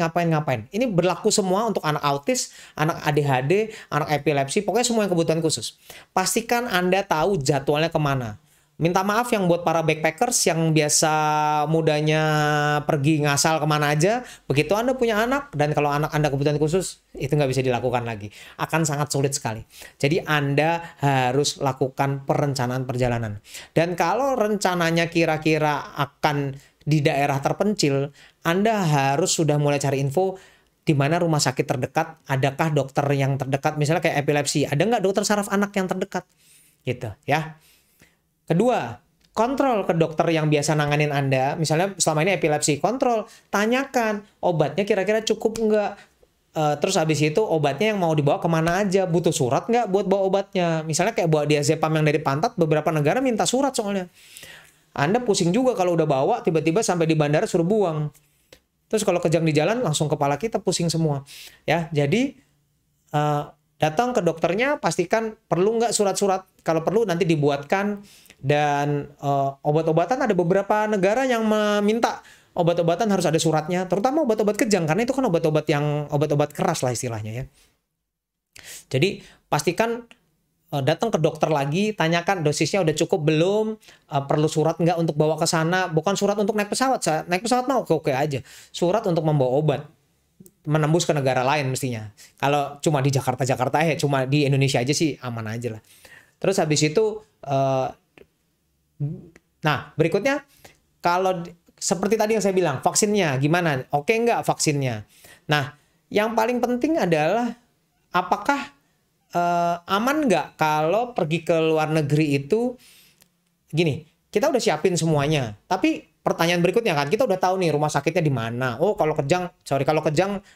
Ini berlaku semua untuk anak autis, anak ADHD, anak epilepsi, pokoknya semua yang kebutuhan khusus. Pastikan Anda tahu jadwalnya kemana. Minta maaf yang buat para backpackers yang biasa mudanya pergi ngasal kemana aja. Begitu Anda punya anak, dan kalau anak Anda kebutuhan khusus, itu nggak bisa dilakukan lagi. Akan sangat sulit sekali. Jadi Anda harus lakukan perencanaan perjalanan. Dan kalau rencananya kira-kira akan di daerah terpencil, Anda harus sudah mulai cari info di mana rumah sakit terdekat, adakah dokter yang terdekat, misalnya kayak epilepsi, ada nggak dokter saraf anak yang terdekat? Gitu ya. Kedua, kontrol ke dokter yang biasa nanganin Anda. Misalnya selama ini epilepsi, kontrol. Tanyakan, obatnya kira-kira cukup nggak? Terus habis itu obatnya yang mau dibawa kemana aja? Butuh surat nggak buat bawa obatnya? Misalnya kayak bawa diazepam yang dari pantat, beberapa negara minta surat soalnya. Anda pusing juga kalau udah bawa, tiba-tiba sampai di bandara suruh buang. Terus kalau kejang di jalan, langsung kepala kita pusing semua. Ya, jadi datang ke dokternya, pastikan perlu nggak surat-surat. Kalau perlu nanti dibuatkan. Dan obat-obatan ada beberapa negara yang meminta obat-obatan harus ada suratnya, terutama obat-obat kejang karena itu kan obat-obat keras lah istilahnya ya. Jadi pastikan datang ke dokter lagi, tanyakan dosisnya udah cukup belum, perlu surat nggak untuk bawa ke sana, bukan surat untuk naik pesawat. Naik pesawat mah oke aja, surat untuk membawa obat menembus ke negara lain mestinya. Kalau cuma di Jakarta ya, cuma di Indonesia aja sih aman aja lah. Terus habis itu nah, berikutnya, kalau seperti tadi yang saya bilang, vaksinnya gimana? Oke nggak vaksinnya? Nah, yang paling penting adalah apakah aman nggak kalau pergi ke luar negeri itu, gini, kita udah siapin semuanya, tapi pertanyaan berikutnya kan, kita udah tahu nih rumah sakitnya di mana. Oh, kalau kejang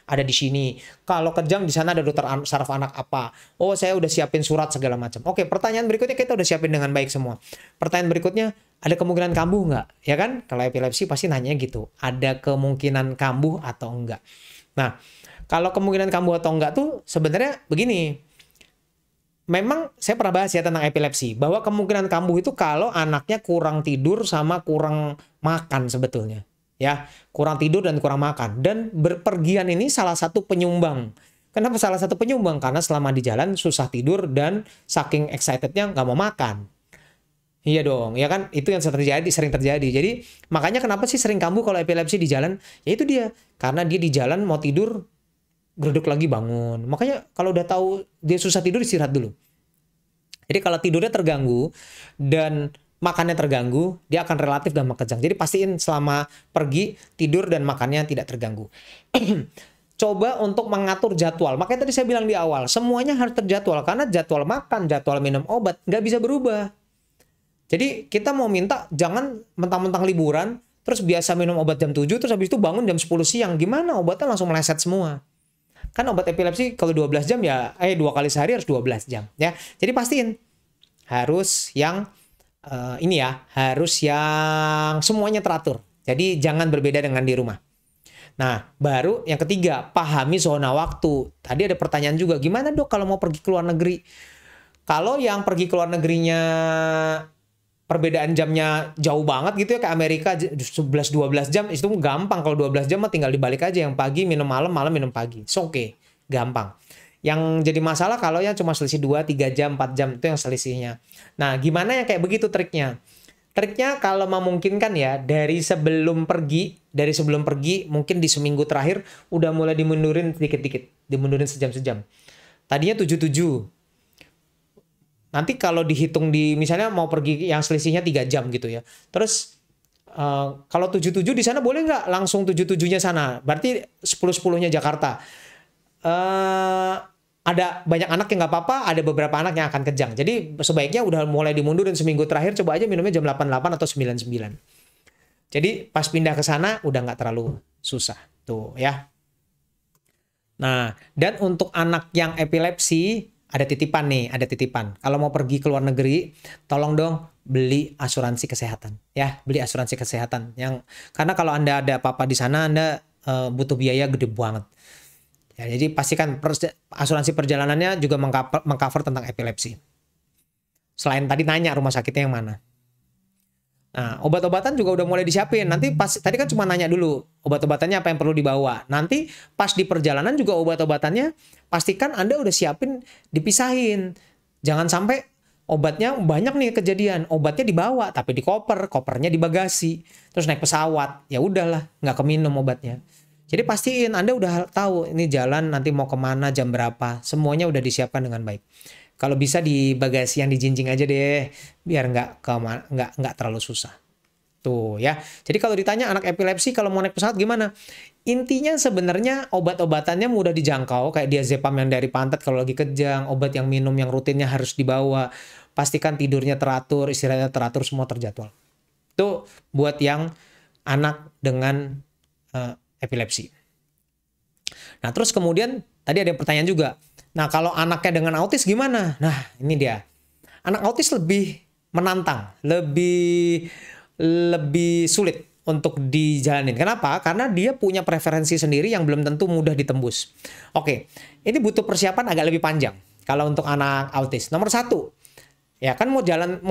ada di sini. Kalau kejang di sana ada dokter saraf anak apa. Oh, saya udah siapin surat segala macam. Oke, pertanyaan berikutnya kita udah siapin dengan baik semua. Pertanyaan berikutnya, ada kemungkinan kambuh nggak? Ya kan? Kalau epilepsi pasti nanya gitu. Ada kemungkinan kambuh atau enggak? Nah, kalau kemungkinan kambuh atau enggak tuh sebenarnya begini. Memang saya pernah bahas ya tentang epilepsi, bahwa kemungkinan kambuh itu kalau anaknya kurang tidur sama kurang makan sebetulnya. Ya, kurang tidur dan kurang makan. Dan berpergian ini salah satu penyumbang. Kenapa salah satu penyumbang? Karena selama di jalan susah tidur dan saking excitednya nggak mau makan. Iya dong, ya kan? Itu yang sering terjadi. Jadi makanya kenapa sih sering kambuh kalau epilepsi di jalan? Ya itu dia. Karena dia di jalan mau tidur, geruduk lagi bangun. Makanya kalau udah tahu dia susah tidur, istirahat dulu. Jadi kalau tidurnya terganggu dan makannya terganggu, dia akan relatif gampang kejang. Jadi pastiin selama pergi, tidur dan makannya tidak terganggu. Coba untuk mengatur jadwal. Makanya tadi saya bilang di awal, semuanya harus terjadwal. Karena jadwal makan, jadwal minum obat, nggak bisa berubah. Jadi kita mau minta jangan mentang-mentang liburan, terus biasa minum obat jam 7, terus habis itu bangun jam 10 siang. Gimana? Obatnya langsung meleset semua. Kan obat epilepsi kalau 12 jam ya, 2 kali sehari harus 12 jam. Ya. Jadi pastiin harus yang ini ya, harus yang semuanya teratur. Jadi jangan berbeda dengan di rumah. Nah, baru yang ketiga, pahami zona waktu. Tadi ada pertanyaan juga, gimana dok kalau mau pergi ke luar negeri? Kalau yang pergi ke luar negerinya perbedaan jamnya jauh banget gitu ya, ke Amerika 11-12 jam, itu gampang. Kalau 12 jam mah tinggal dibalik aja, yang pagi minum malam, malam minum pagi. It's okay, gampang. Yang jadi masalah kalau yang cuma selisih 2-3 jam, 4 jam, itu yang selisihnya. Nah, gimana yang kayak begitu triknya? Triknya kalau memungkinkan ya, dari sebelum pergi mungkin di seminggu terakhir udah mulai dimundurin sedikit-dikit, dimundurin sejam-sejam. Tadinya 77. Nanti kalau dihitung misalnya mau pergi yang selisihnya 3 jam gitu ya. Terus kalau 77 di sana boleh nggak langsung 77-nya sana? Berarti 10-10-nya Jakarta. Ada banyak anak yang nggak apa-apa, ada beberapa anak yang akan kejang. Jadi sebaiknya udah mulai dimundurin seminggu terakhir, coba aja minumnya jam 88 atau 99. Jadi pas pindah ke sana udah nggak terlalu susah. Tuh ya. Nah, dan untuk anak yang epilepsi, ada titipan nih, ada titipan. Kalau mau pergi ke luar negeri, tolong dong beli asuransi kesehatan. Ya, beli asuransi kesehatan. Karena kalau Anda ada apa-apa di sana, Anda butuh biaya gede banget. Ya, jadi pastikan asuransi perjalanannya juga mengcover tentang epilepsi. Selain tadi nanya rumah sakitnya yang mana. Nah, obat-obatan juga udah mulai disiapin. Nanti tadi kan cuma nanya dulu obat-obatannya apa yang perlu dibawa. Nanti pas di perjalanan juga obat-obatannya pastikan Anda udah siapin, dipisahin. Jangan sampai obatnya banyak nih kejadian. Obatnya dibawa tapi di kopernya di bagasi. Terus naik pesawat, ya udahlah, nggak keminum obatnya. Jadi pastiin Anda udah tahu ini jalan nanti mau kemana, jam berapa. Semuanya udah disiapkan dengan baik. Kalau bisa di bagasi yang dijinjing aja deh, biar nggak terlalu susah. Tuh ya. Jadi kalau ditanya anak epilepsi kalau mau naik pesawat gimana? Intinya sebenarnya obat-obatannya mudah dijangkau, kayak diazepam yang dari pantat kalau lagi kejang, obat yang minum yang rutinnya harus dibawa. Pastikan tidurnya teratur, istirahatnya teratur, semua terjadwal. Itu buat yang anak dengan epilepsi. Nah, terus kemudian tadi ada pertanyaan juga. Nah, kalau anaknya dengan autis gimana? Nah, ini dia. Anak autis lebih menantang, lebih sulit untuk dijalanin. Kenapa? Karena dia punya preferensi sendiri yang belum tentu mudah ditembus. Oke, ini butuh persiapan agak lebih panjang kalau untuk anak autis. Nomor 1, ya kan mau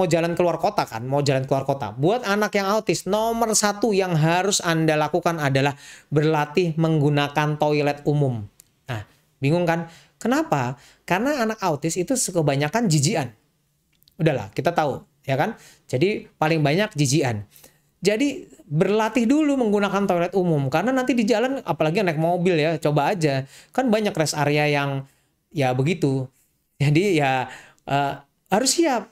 jalan keluar kota kan, mau jalan keluar kota. Buat anak yang autis, nomor 1 yang harus Anda lakukan adalah berlatih menggunakan toilet umum. Nah, bingung kan? Kenapa? Karena anak autis itu kebanyakan jijian. Udahlah, kita tahu, ya kan? Jadi paling banyak jijian. Jadi berlatih dulu menggunakan toilet umum. Karena nanti di jalan, apalagi naik mobil ya, coba aja. Kan banyak rest area yang ya begitu. Jadi ya harus siap.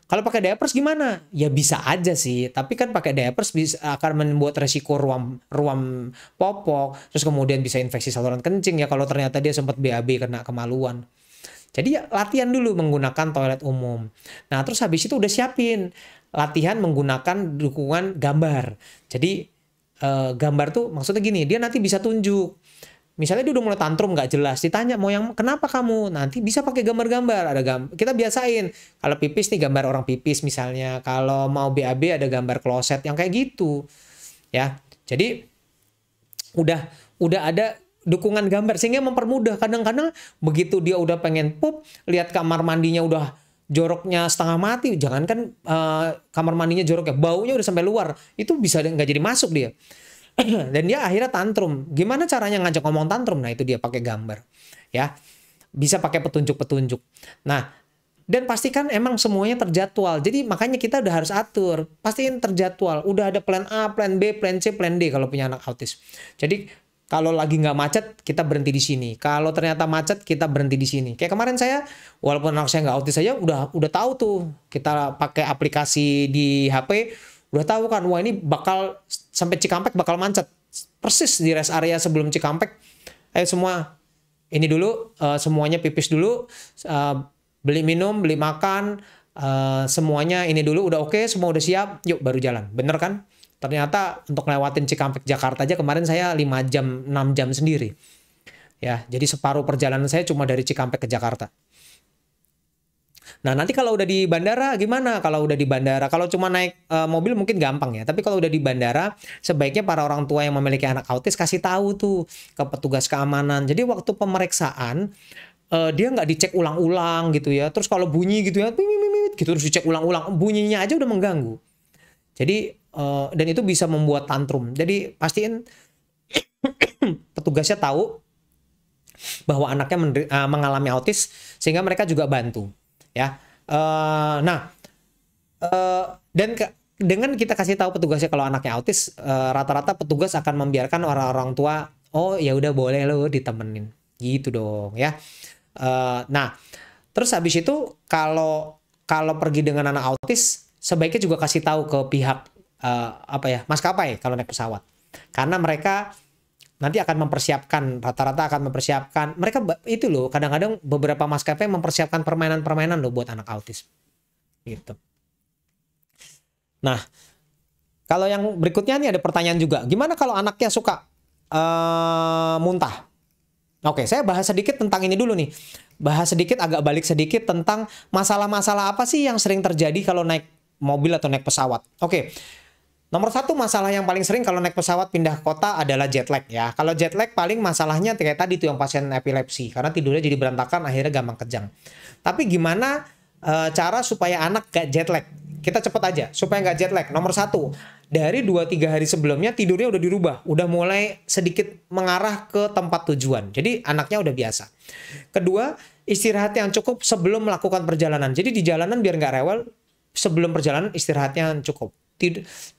Kalau pakai diapers gimana? Ya bisa aja sih, tapi kan pakai diapers akan membuat resiko ruam popok, terus kemudian bisa infeksi saluran kencing ya kalau ternyata dia sempat BAB kena kemaluan. Jadi ya latihan dulu menggunakan toilet umum. Nah, terus habis itu udah siapin latihan menggunakan dukungan gambar. Jadi gambar tuh maksudnya gini, dia nanti bisa tunjuk. Misalnya dia udah mulai tantrum nggak jelas, ditanya mau yang kenapa kamu, nanti bisa pakai gambar-gambar. Kita biasain kalau pipis nih gambar orang pipis misalnya, kalau mau BAB ada gambar kloset yang kayak gitu, ya. Jadi udah ada dukungan gambar sehingga mempermudah. Kadang-kadang begitu dia udah pengen pup, lihat kamar mandinya udah joroknya setengah mati, jangankan kamar mandinya joroknya, baunya udah sampai luar, itu bisa nggak jadi masuk dia. Dan dia akhirnya tantrum. Gimana caranya ngajak ngomong tantrum? Nah, itu dia pakai gambar. Ya. Bisa pakai petunjuk-petunjuk. Nah, dan pastikan emang semuanya terjadwal. Jadi makanya kita udah harus atur. Pastiin terjadwal. Udah ada plan A, plan B, plan C, plan D kalau punya anak autis. Jadi Kalau lagi nggak macet, kita berhenti di sini. Kalau ternyata macet, kita berhenti di sini. Kayak kemarin saya, walaupun anak saya nggak autis saja, udah tahu tuh. Kita pakai aplikasi di HP, udah tahu kan, wah ini bakal sampai Cikampek bakal macet. Persis di rest area sebelum Cikampek. Ayo semua, ini dulu, semuanya pipis dulu, beli minum, beli makan, semuanya ini dulu, udah oke, semua udah siap, yuk baru jalan. Bener kan? Ternyata untuk lewatin Cikampek Jakarta aja kemarin saya 5 jam, 6 jam sendiri. Ya, jadi separuh perjalanan saya cuma dari Cikampek ke Jakarta. Nah, nanti kalau udah di bandara gimana? Kalau udah di bandara, kalau cuma naik mobil mungkin gampang ya. Tapi kalau udah di bandara, sebaiknya para orang tua yang memiliki anak autis kasih tahu tuh ke petugas keamanan. Jadi waktu pemeriksaan, dia nggak dicek ulang-ulang gitu ya. Terus kalau bunyi gitu ya, gitu terus dicek ulang-ulang. Bunyinya aja udah mengganggu. Jadi dan itu bisa membuat tantrum. Jadi pastiin petugasnya tahu bahwa anaknya mengalami autis sehingga mereka juga bantu, ya. Dan dengan kita kasih tahu petugasnya kalau anaknya autis, rata-rata petugas akan membiarkan orang-orang tua, oh ya udah boleh lo ditemenin, gitu dong, ya. Terus habis itu kalau pergi dengan anak autis, sebaiknya juga kasih tahu ke pihak maskapai kalau naik pesawat, karena mereka nanti akan mempersiapkan, rata-rata akan mempersiapkan, mereka itu loh, kadang-kadang beberapa maskapai mempersiapkan permainan-permainan loh buat anak autis gitu. Nah, kalau yang berikutnya nih ada pertanyaan juga, gimana kalau anaknya suka muntah? Oke, saya bahas sedikit tentang ini dulu nih, agak balik sedikit tentang masalah-masalah apa sih yang sering terjadi kalau naik mobil atau naik pesawat. Oke. Nomor satu masalah yang paling sering kalau naik pesawat pindah kota adalah jet lag ya. Kalau jet lag paling masalahnya kayak tadi tuh yang pasien epilepsi. Karena tidurnya jadi berantakan akhirnya gampang kejang. Tapi gimana cara supaya anak gak jet lag? Kita cepet aja supaya gak jet lag. Nomor satu, dari 2-3 hari sebelumnya tidurnya udah dirubah. Udah mulai sedikit mengarah ke tempat tujuan. Jadi anaknya udah biasa. Kedua, istirahat yang cukup sebelum melakukan perjalanan. Jadi di jalanan biar gak rewel, sebelum perjalanan istirahatnya cukup.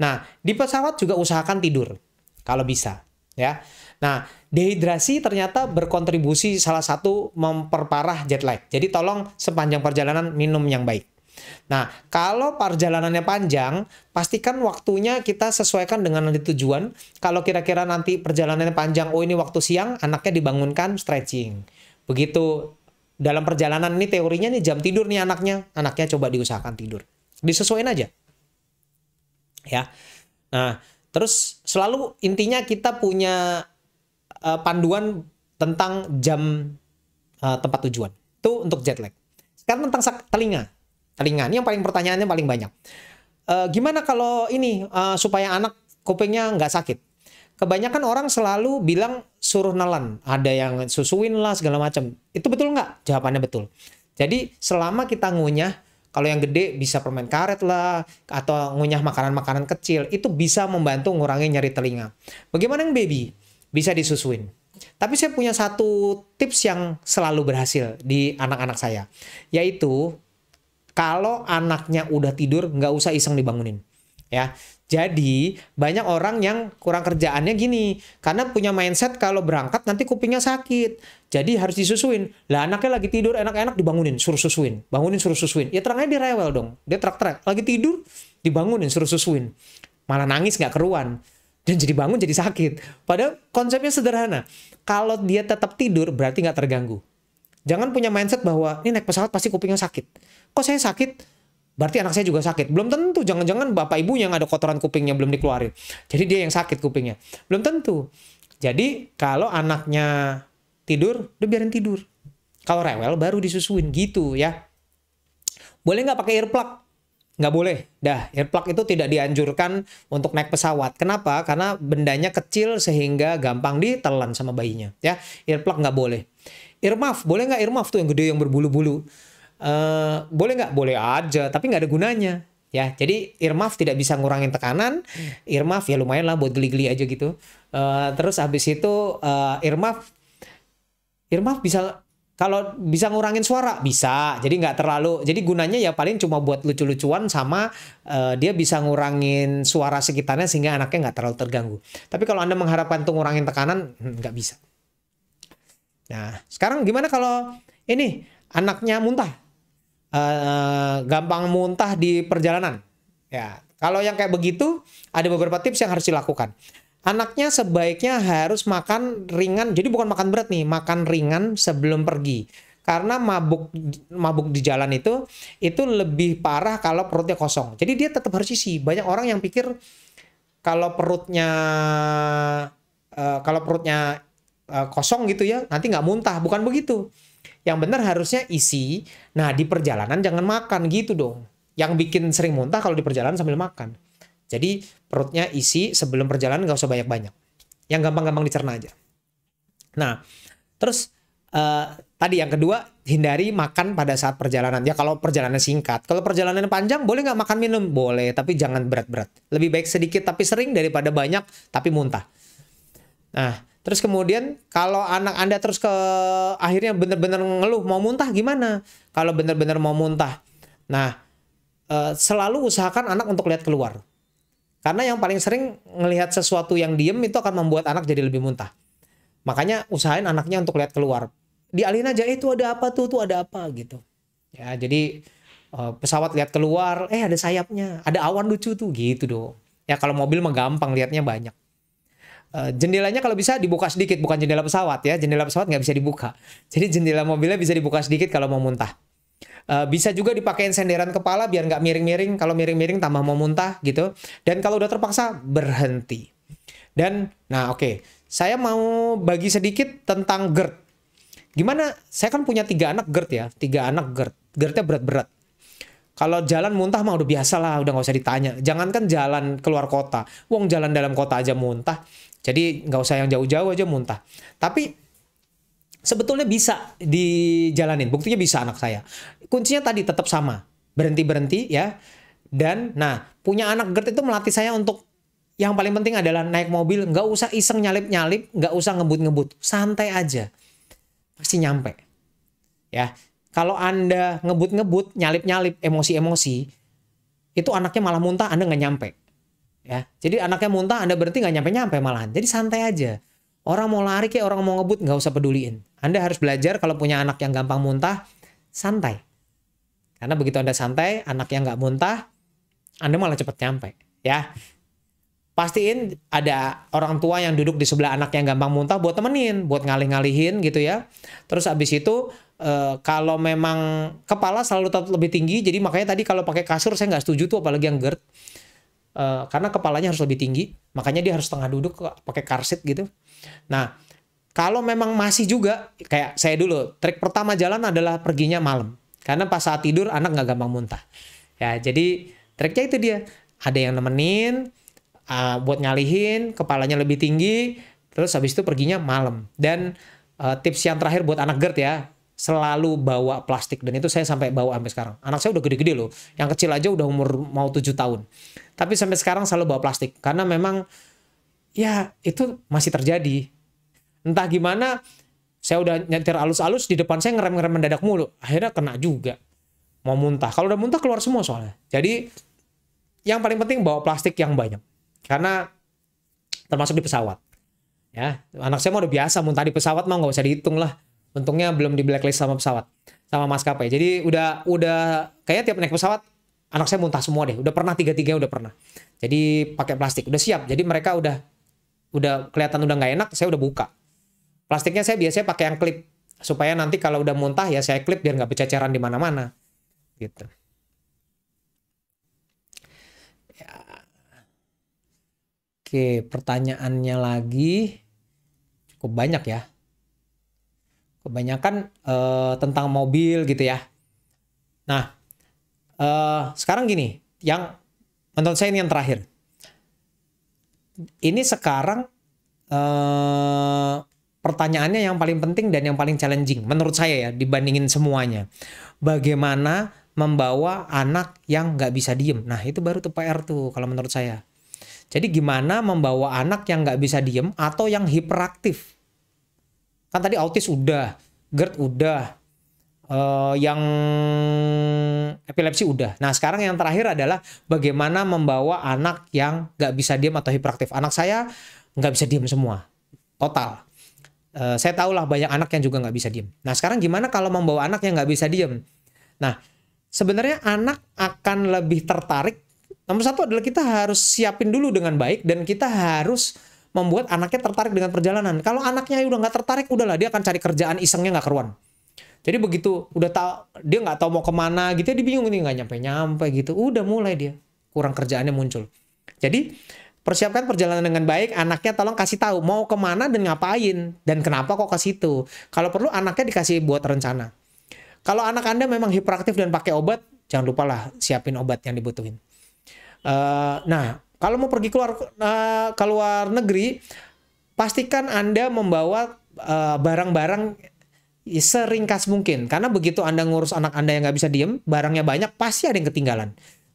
Nah, di pesawat juga usahakan tidur kalau bisa, ya. Nah, dehidrasi ternyata berkontribusi salah satu memperparah jet lag. Jadi tolong sepanjang perjalanan minum yang baik. Nah, kalau perjalanannya panjang, pastikan waktunya kita sesuaikan dengan nanti tujuan. Kalau kira-kira nanti perjalanannya panjang, oh ini waktu siang, anaknya dibangunkan stretching. Begitu dalam perjalanan ini teorinya nih jam tidur nih anaknya coba diusahakan tidur. Disesuaikan aja. Ya, nah terus selalu intinya kita punya panduan tentang jam tempat tujuan itu untuk jet lag. Sekarang tentang telinga ini yang paling pertanyaannya paling banyak. Gimana kalau ini supaya anak kupingnya nggak sakit? Kebanyakan orang selalu bilang suruh nelen, ada yang susuin lah segala macam. Itu betul nggak? Jawabannya betul. Jadi selama kita ngunyah, kalau yang gede bisa permen karet lah, atau ngunyah makanan-makanan kecil, itu bisa membantu ngurangi nyeri telinga. Bagaimana yang baby? Bisa disusuin. Tapi saya punya satu tips yang selalu berhasil di anak-anak saya. Yaitu, kalau anaknya udah tidur, nggak usah iseng dibangunin. Ya, jadi banyak orang yang kurang kerjaannya gini, karena punya mindset kalau berangkat nanti kupingnya sakit, jadi harus disusuin. Lah anaknya lagi tidur enak-enak dibangunin, suruh susuin, bangunin suruh susuin. Ya terangnya dia rewel dong, dia teriak-teriak, lagi tidur dibangunin suruh susuin, malah nangis nggak keruan, dan jadi bangun jadi sakit. Padahal konsepnya sederhana, kalau dia tetap tidur berarti nggak terganggu. Jangan punya mindset bahwa ini naik pesawat pasti kupingnya sakit. Kok saya sakit? Berarti anak saya juga sakit. Belum tentu. Jangan-jangan bapak ibunya yang ada kotoran kupingnya belum dikeluarin. Jadi dia yang sakit kupingnya. Belum tentu. Jadi kalau anaknya tidur, udah biarin tidur. Kalau rewel baru disusuin gitu ya. Boleh nggak pakai earplug? Nggak boleh. Dah, earplug itu tidak dianjurkan untuk naik pesawat. Kenapa? Karena bendanya kecil sehingga gampang ditelan sama bayinya. Ya, earplug nggak boleh. Earmuff, boleh nggak earmuff tuh yang gede yang berbulu-bulu? Boleh nggak? Boleh aja, tapi nggak ada gunanya. Ya, jadi earmuff tidak bisa ngurangin tekanan. Earmuff ya lumayan lah buat geli-geli aja gitu. Terus habis itu earmuff bisa Kalau bisa ngurangin suara, bisa. Jadi nggak terlalu, jadi gunanya ya paling cuma buat lucu-lucuan sama dia bisa ngurangin suara sekitarnya sehingga anaknya nggak terlalu terganggu. Tapi kalau Anda mengharapkan untuk ngurangin tekanan, nggak bisa. Nah, sekarang gimana kalau ini anaknya muntah? Gampang muntah di perjalanan. Ya, kalau yang kayak begitu, ada beberapa tips yang harus dilakukan. Anaknya sebaiknya harus makan ringan, jadi bukan makan berat nih, makan ringan sebelum pergi. Karena mabuk di jalan itu lebih parah kalau perutnya kosong. Jadi dia tetap harus isi. Banyak orang yang pikir kalau perutnya kosong gitu ya, nanti nggak muntah. Bukan begitu. Yang benar harusnya isi. Nah, di perjalanan jangan makan gitu dong. Yang bikin sering muntah kalau di perjalanan sambil makan. Jadi perutnya isi sebelum perjalanan, nggak usah banyak-banyak. Yang gampang-gampang dicerna aja. Nah, terus tadi yang kedua, hindari makan pada saat perjalanan. Ya kalau perjalanan singkat. Kalau perjalanan panjang, boleh nggak makan minum? Boleh, tapi jangan berat-berat. Lebih baik sedikit tapi sering daripada banyak tapi muntah. Nah, terus kemudian kalau anak Anda terus akhirnya benar-benar ngeluh mau muntah gimana? Kalau benar-benar mau muntah. Nah, selalu usahakan anak untuk lihat keluar. Karena yang paling sering ngelihat sesuatu yang diem itu akan membuat anak jadi lebih muntah. Makanya usahain anaknya untuk lihat keluar. Dialihin aja, itu ada apa tuh ada apa gitu. Ya, jadi pesawat lihat keluar, ada sayapnya, ada awan lucu tuh gitu dong. Ya kalau mobil mah gampang lihatnya banyak. Jendelanya kalau bisa dibuka sedikit, bukan jendela pesawat ya. Jendela pesawat nggak bisa dibuka. Jadi jendela mobilnya bisa dibuka sedikit kalau mau muntah. Bisa juga dipakein senderan kepala biar nggak miring-miring. Kalau miring-miring tambah mau muntah gitu. Dan kalau udah terpaksa berhenti. Dan nah oke. Saya mau bagi sedikit tentang GERD. Gimana? Saya kan punya 3 anak GERD ya. 3 anak GERD. GERD-nya berat-berat. Kalau jalan muntah mah udah biasa lah. Udah nggak usah ditanya. Jangankan jalan keluar kota. Wong jalan dalam kota aja muntah. Jadi nggak usah yang jauh-jauh aja muntah. Tapi sebetulnya bisa dijalanin. Buktinya bisa anak saya. Kuncinya tadi tetap sama. Berhenti-berhenti ya. Dan nah, punya anak GERD itu melatih saya untuk yang paling penting adalah naik mobil. Nggak usah iseng nyalip-nyalip. Nggak usah ngebut-ngebut. Santai aja. Pasti nyampe. Ya. Kalau Anda ngebut-ngebut, nyalip-nyalip, emosi-emosi, itu anaknya malah muntah, Anda nggak nyampe. Ya. Jadi anaknya muntah, Anda berhenti nggak nyampe-nyampe malahan. Jadi santai aja. Orang mau lari kayak orang mau ngebut, nggak usah peduliin. Anda harus belajar kalau punya anak yang gampang muntah, santai. Karena begitu Anda santai, anak yang nggak muntah, Anda malah cepat nyampe. Ya, pastiin ada orang tua yang duduk di sebelah anak yang gampang muntah buat temenin, buat ngalih-ngalihin gitu ya. Terus abis itu kalau memang kepala selalu tetap lebih tinggi, jadi makanya tadi kalau pakai kasur saya nggak setuju tuh, apalagi yang GERD. Karena kepalanya harus lebih tinggi, makanya dia harus tengah duduk pakai car seat gitu. Nah, kalau memang masih juga kayak saya dulu, trik pertama jalan adalah perginya malam, karena pas saat tidur anak nggak gampang muntah. Ya, jadi triknya itu dia, ada yang nemenin buat ngalihin, kepalanya lebih tinggi, terus habis itu perginya malam. Dan tips yang terakhir buat anak GERD ya, selalu bawa plastik. Dan itu saya sampai bawa sampai sekarang. Anak saya udah gede-gede loh. Yang kecil aja udah umur mau 7 tahun. Tapi sampai sekarang selalu bawa plastik. Karena memang ya itu masih terjadi. Entah gimana, saya udah nyetir alus-alus, di depan saya ngerem-ngerem mendadak mulu. Akhirnya kena juga. Mau muntah. Kalau udah muntah keluar semua soalnya. Jadi yang paling penting bawa plastik yang banyak. Karena termasuk di pesawat. Ya, anak saya mah udah biasa muntah di pesawat mah nggak usah dihitung lah. Untungnya belum di blacklist sama pesawat, sama maskapai. Jadi udah kayaknya tiap naik pesawat anak saya muntah semua deh. Udah pernah, 3-3 udah pernah. Jadi pakai plastik, udah siap. Jadi mereka udah kelihatan udah nggak enak, saya udah buka. Plastiknya saya biasanya pakai yang klip supaya nanti kalau udah muntah ya saya klip biar nggak berceceran di mana-mana. Gitu. Ya. Oke, pertanyaannya lagi cukup banyak ya. Kebanyakan tentang mobil gitu ya. Nah, sekarang gini, yang menurut saya ini yang terakhir. Ini sekarang pertanyaannya yang paling penting dan yang paling challenging menurut saya ya dibandingin semuanya. Bagaimana membawa anak yang nggak bisa diem? Nah, itu baru tuh PR tuh kalau menurut saya. Jadi gimana membawa anak yang nggak bisa diem atau yang hiperaktif? Kan tadi autis udah, GERD udah, yang epilepsi udah. Nah, sekarang yang terakhir adalah bagaimana membawa anak yang nggak bisa diam atau hiperaktif. Anak saya nggak bisa diam semua, total. Saya tahu lah banyak anak yang juga nggak bisa diam. Nah, sekarang gimana kalau membawa anak yang nggak bisa diam? Nah, sebenarnya anak akan lebih tertarik. Nomor satu adalah kita harus siapin dulu dengan baik dan kita harus membuat anaknya tertarik dengan perjalanan. Kalau anaknya udah nggak tertarik, udahlah dia akan cari kerjaan isengnya nggak keruan. Jadi begitu udah tahu dia nggak tahu mau kemana gitu, dia bingung ini nggak nyampe gitu. Udah mulai dia kurang kerjaannya muncul. Jadi persiapkan perjalanan dengan baik, anaknya tolong kasih tahu mau kemana dan ngapain dan kenapa kok ke situ. Kalau perlu anaknya dikasih buat rencana. Kalau anak Anda memang hiperaktif dan pakai obat, jangan lupa lah siapin obat yang dibutuhin. Nah, kalau mau pergi keluar negeri, pastikan Anda membawa barang-barang seringkas mungkin. Karena begitu Anda ngurus anak Anda yang nggak bisa diem, barangnya banyak, pasti ada yang ketinggalan.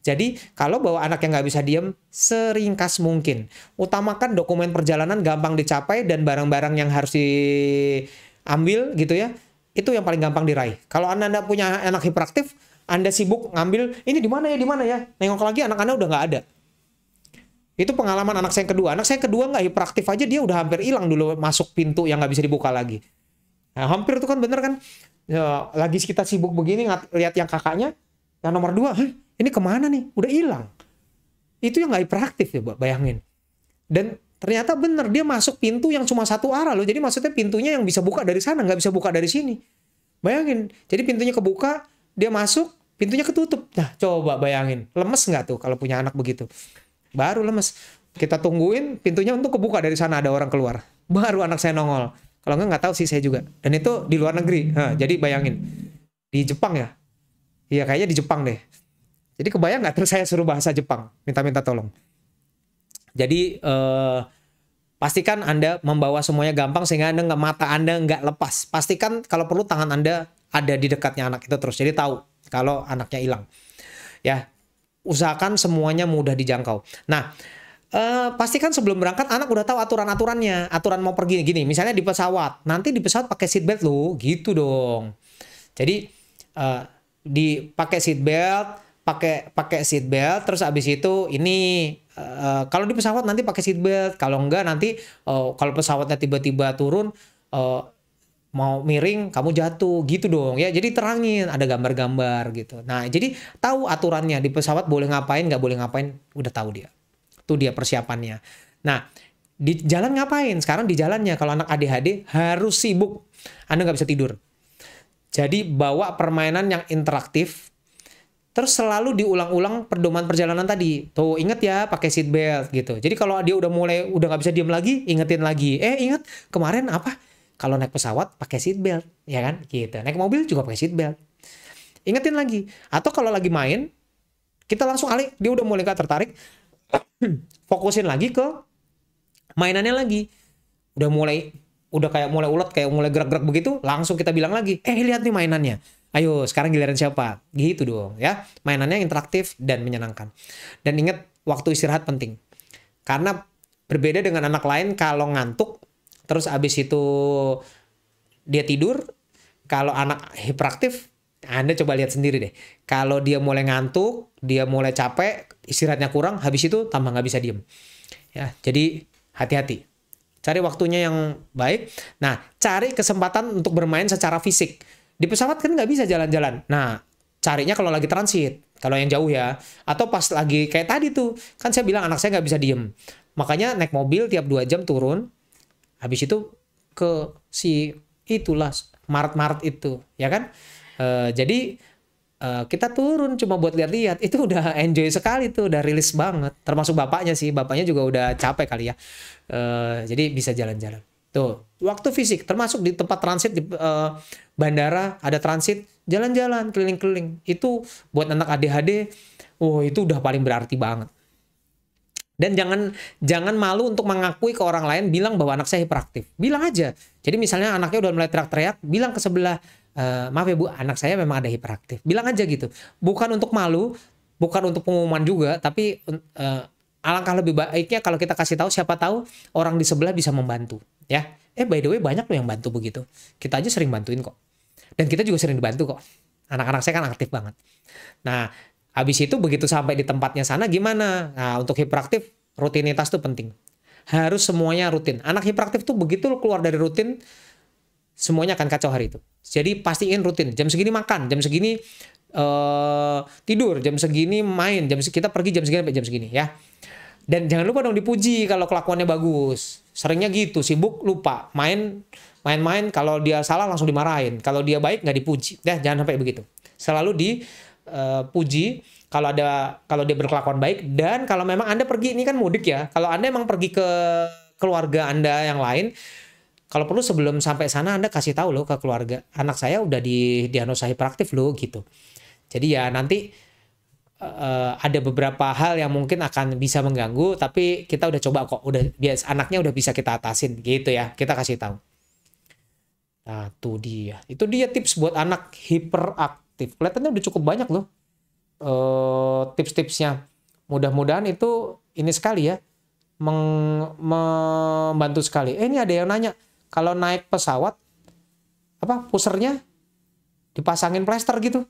Jadi, kalau bawa anak yang nggak bisa diem, seringkas mungkin. Utamakan dokumen perjalanan gampang dicapai dan barang-barang yang harus diambil gitu ya, itu yang paling gampang diraih. Kalau Anda punya anak hiperaktif, Anda sibuk ngambil, ini di mana ya? Nengok lagi anak Anda udah nggak ada. Itu pengalaman anak saya yang kedua. Anak saya yang kedua nggak hiperaktif aja, dia udah hampir hilang dulu masuk pintu yang nggak bisa dibuka lagi. Nah, hampir itu kan bener kan? Ya, lagi kita sibuk begini, lihat yang kakaknya, yang nomor 2, ini kemana nih? Udah hilang. Itu yang nggak hiperaktif ya, bayangin. Dan ternyata bener, dia masuk pintu yang cuma satu arah loh. Jadi maksudnya pintunya yang bisa buka dari sana, nggak bisa buka dari sini. Bayangin, jadi pintunya kebuka, dia masuk, pintunya ketutup. Nah, coba bayangin, lemes nggak tuh kalau punya anak begitu? Baru lemes. Kita tungguin pintunya untuk kebuka dari sana, ada orang keluar. Baru anak saya nongol. Kalau nggak tahu sih saya juga. Dan itu di luar negeri. Nah, jadi bayangin. Di Jepang ya? Iya, kayaknya di Jepang deh. Jadi kebayang nggak terus saya suruh bahasa Jepang. Minta-minta tolong. Jadi pastikan Anda membawa semuanya gampang sehingga mata Anda nggak lepas. Pastikan kalau perlu tangan Anda ada di dekatnya anak itu terus. Jadi tahu kalau anaknya hilang. Ya, usahakan semuanya mudah dijangkau. Nah, pastikan sebelum berangkat anak udah tahu aturan-aturannya. Aturan mau pergi gini, misalnya di pesawat. Nanti di pesawat pakai seat belt loh, gitu dong. Jadi dipakai seat belt, pakai seat belt, terus abis itu ini kalau di pesawat nanti pakai seat belt, kalau enggak nanti kalau pesawatnya tiba-tiba turun mau miring kamu jatuh gitu dong ya. Jadi terangin, ada gambar-gambar gitu. Nah, jadi tahu aturannya di pesawat boleh ngapain, nggak boleh ngapain, udah tahu dia. Itu dia persiapannya. Nah, di jalan ngapain? Sekarang di jalannya kalau anak ADHD harus sibuk. Anda nggak bisa tidur. Jadi bawa permainan yang interaktif. Terus selalu diulang-ulang pedoman perjalanan tadi. Tuh inget ya pakai seat belt gitu. Jadi kalau dia udah nggak bisa diam lagi, ingetin lagi. Ingat kemarin apa? Kalau naik pesawat pakai seat belt, ya kan? Gitu. Naik mobil juga pakai seat belt. Ingetin lagi. Atau kalau lagi main, kita langsung alik. Dia udah mulai nggak tertarik. Fokusin lagi ke mainannya lagi. Udah kayak mulai ulet, kayak mulai gerak-gerak begitu, langsung kita bilang lagi, lihat nih mainannya. Ayo, sekarang giliran siapa? Gitu dong, ya. Mainannya interaktif dan menyenangkan. Dan ingat, waktu istirahat penting. Karena berbeda dengan anak lain kalau ngantuk, terus abis itu dia tidur, kalau anak hiperaktif, Anda coba lihat sendiri deh. Kalau dia mulai ngantuk, dia mulai capek, istirahatnya kurang, habis itu tambah nggak bisa diem. Ya, jadi hati-hati. Cari waktunya yang baik. Nah, cari kesempatan untuk bermain secara fisik. Di pesawat kan nggak bisa jalan-jalan. Nah, carinya kalau lagi transit. Kalau yang jauh ya. Atau pas lagi kayak tadi tuh. Kan saya bilang anak saya nggak bisa diem. Makanya naik mobil tiap 2 jam turun. Habis itu ke itulah Maret itu. Ya kan? Jadi kita turun cuma buat lihat-lihat, itu udah enjoy sekali tuh, udah rilis banget. Termasuk bapaknya sih, bapaknya juga udah capek kali ya. Jadi bisa jalan-jalan. Tuh, waktu fisik, termasuk di tempat transit di bandara ada transit, jalan-jalan keliling-keliling. Itu buat anak ADHD, itu udah paling berarti banget. Dan jangan malu untuk mengakui ke orang lain, bilang bahwa anak saya hiperaktif. Bilang aja. Jadi misalnya anaknya udah mulai teriak-teriak, bilang ke sebelah, maaf ya Bu, anak saya memang ada hiperaktif. Bilang aja gitu. Bukan untuk malu, bukan untuk pengumuman juga, tapi alangkah lebih baiknya kalau kita kasih tahu, siapa tahu orang di sebelah bisa membantu. Ya, by the way banyak loh yang bantu begitu. Kita aja sering bantuin kok. Dan kita juga sering dibantu kok. Anak-anak saya kan aktif banget. Nah, habis itu begitu sampai di tempatnya sana gimana? Nah, untuk hiperaktif, rutinitas tuh penting. Harus semuanya rutin. Anak hiperaktif tuh begitu lo keluar dari rutin, semuanya akan kacau hari itu. Jadi pastiin rutin. Jam segini makan, jam segini tidur, jam segini main, kita pergi jam segini sampai jam segini ya. Dan jangan lupa dong dipuji kalau kelakuannya bagus. Seringnya gitu, sibuk lupa. Main-main, kalau dia salah langsung dimarahin. Kalau dia baik nggak dipuji. Jangan sampai begitu. Selalu dipuji kalau dia berkelakuan baik. Dan kalau memang Anda pergi, ini kan mudik ya. Kalau Anda emang pergi ke keluarga Anda yang lain, kalau perlu sebelum sampai sana Anda kasih tahu loh ke keluarga, anak saya udah didiagnosa hiperaktif loh gitu. Jadi ya nanti ada beberapa hal yang mungkin akan bisa mengganggu, tapi kita udah coba kok, anaknya udah bisa kita atasin gitu ya, kita kasih tahu. Nah, itu dia tips buat anak hiperaktif. Kelihatannya udah cukup banyak loh tips-tipsnya. Mudah-mudahan itu ini sekali ya, membantu sekali. Ini ada yang nanya, kalau naik pesawat pusernya dipasangin plester gitu.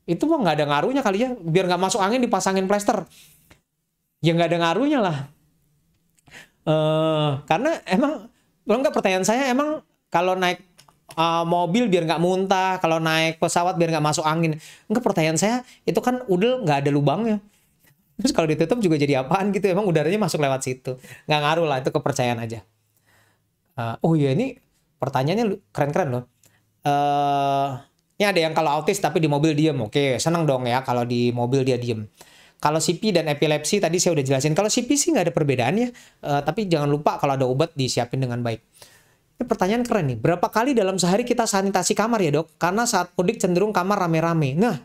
Itu mah nggak ada ngaruhnya kali ya, biar nggak masuk angin dipasangin plester. Ya nggak ada ngaruhnya lah. Karena emang, enggak, pertanyaan saya emang kalau naik mobil biar nggak muntah, kalau naik pesawat biar nggak masuk angin. Enggak, pertanyaan saya itu kan udel nggak ada lubangnya. Terus kalau ditutup juga jadi apaan gitu, emang udaranya masuk lewat situ. Nggak ngaruh lah, itu kepercayaan aja. Oh iya, ini pertanyaannya keren-keren loh. Ini ada yang kalau autis tapi di mobil diem. Oke, senang dong ya kalau di mobil dia diem. Kalau CP dan epilepsi tadi saya udah jelasin. Kalau CP sih nggak ada perbedaannya. Tapi jangan lupa kalau ada obat disiapin dengan baik. Ini pertanyaan keren nih. Berapa kali dalam sehari kita sanitasi kamar ya dok? Karena saat mudik cenderung kamar rame-rame. Nah,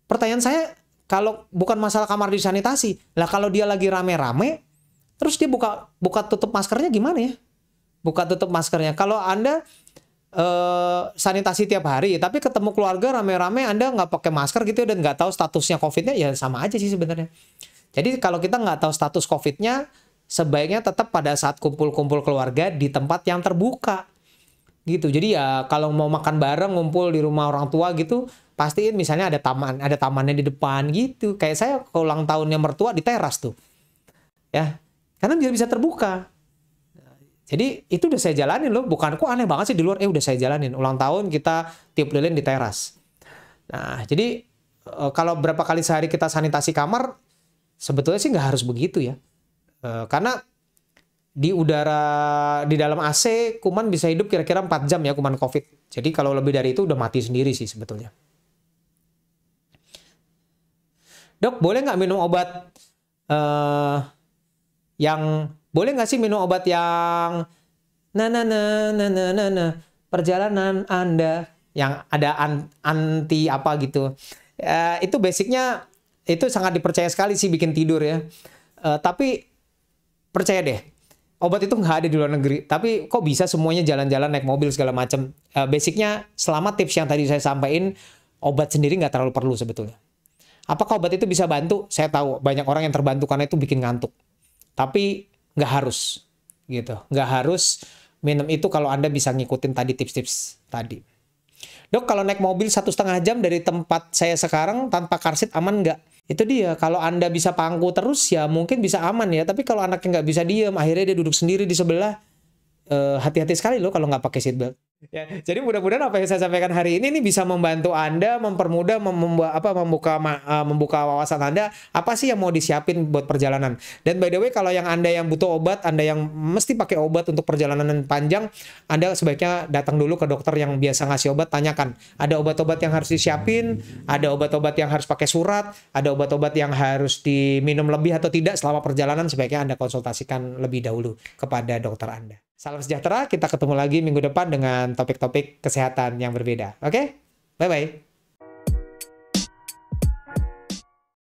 pertanyaan saya, kalau bukan masalah kamar disanitasi, lah kalau dia lagi rame-rame, terus dia buka tutup maskernya gimana ya? Buka tutup maskernya. Kalau Anda sanitasi tiap hari, tapi ketemu keluarga rame-rame Anda nggak pakai masker gitu dan nggak tahu statusnya COVID-nya, ya sama aja sih sebenarnya. Jadi kalau kita nggak tahu status COVID-nya, sebaiknya tetap pada saat kumpul-kumpul keluarga di tempat yang terbuka gitu. Jadi ya kalau mau makan bareng, ngumpul di rumah orang tua gitu, pastiin misalnya ada tamannya di depan gitu. Kayak saya ke ulang tahunnya mertua di teras tuh, ya, karena biar bisa terbuka. Jadi itu udah saya jalanin loh, bukan kok aneh banget sih di luar, udah saya jalanin. Ulang tahun kita tiup lilin di teras. Nah, jadi kalau berapa kali sehari kita sanitasi kamar, sebetulnya sih nggak harus begitu ya. Karena di udara, di dalam AC, kuman bisa hidup kira-kira 4 jam ya, kuman COVID. Jadi kalau lebih dari itu udah mati sendiri sih sebetulnya. Dok, boleh nggak minum obat boleh nggak sih minum obat yang perjalanan Anda yang ada anti apa gitu? Itu basicnya itu sangat dipercaya sekali sih, bikin tidur ya. Tapi percaya deh, obat itu nggak ada di luar negeri. Tapi kok bisa semuanya jalan-jalan naik mobil segala macam? Basicnya selama tips yang tadi saya sampaikan, obat sendiri nggak terlalu perlu sebetulnya. Apakah obat itu bisa bantu? Saya tahu banyak orang yang terbantu karena itu bikin ngantuk. Tapi nggak harus gitu, nggak harus minum itu kalau Anda bisa ngikutin tadi tips-tips tadi. Dok, kalau naik mobil 1,5 jam dari tempat saya sekarang tanpa karsit aman nggak? Itu dia, kalau Anda bisa pangku terus ya mungkin bisa aman ya, tapi kalau anaknya nggak bisa diem, akhirnya dia duduk sendiri di sebelah, hati-hati sekali loh kalau nggak pakai seatbelt. Ya, jadi mudah-mudahan apa yang saya sampaikan hari ini bisa membantu Anda, mempermudah, membuka wawasan Anda, apa sih yang mau disiapin buat perjalanan. Dan by the way, kalau yang Anda yang butuh obat, Anda yang mesti pakai obat untuk perjalanan panjang, Anda sebaiknya datang dulu ke dokter yang biasa ngasih obat, tanyakan. Ada obat-obat yang harus disiapin, ada obat-obat yang harus pakai surat, ada obat-obat yang harus diminum lebih atau tidak selama perjalanan, sebaiknya Anda konsultasikan lebih dahulu kepada dokter Anda. Salam sejahtera, kita ketemu lagi minggu depan dengan topik-topik kesehatan yang berbeda. Oke? Bye-bye.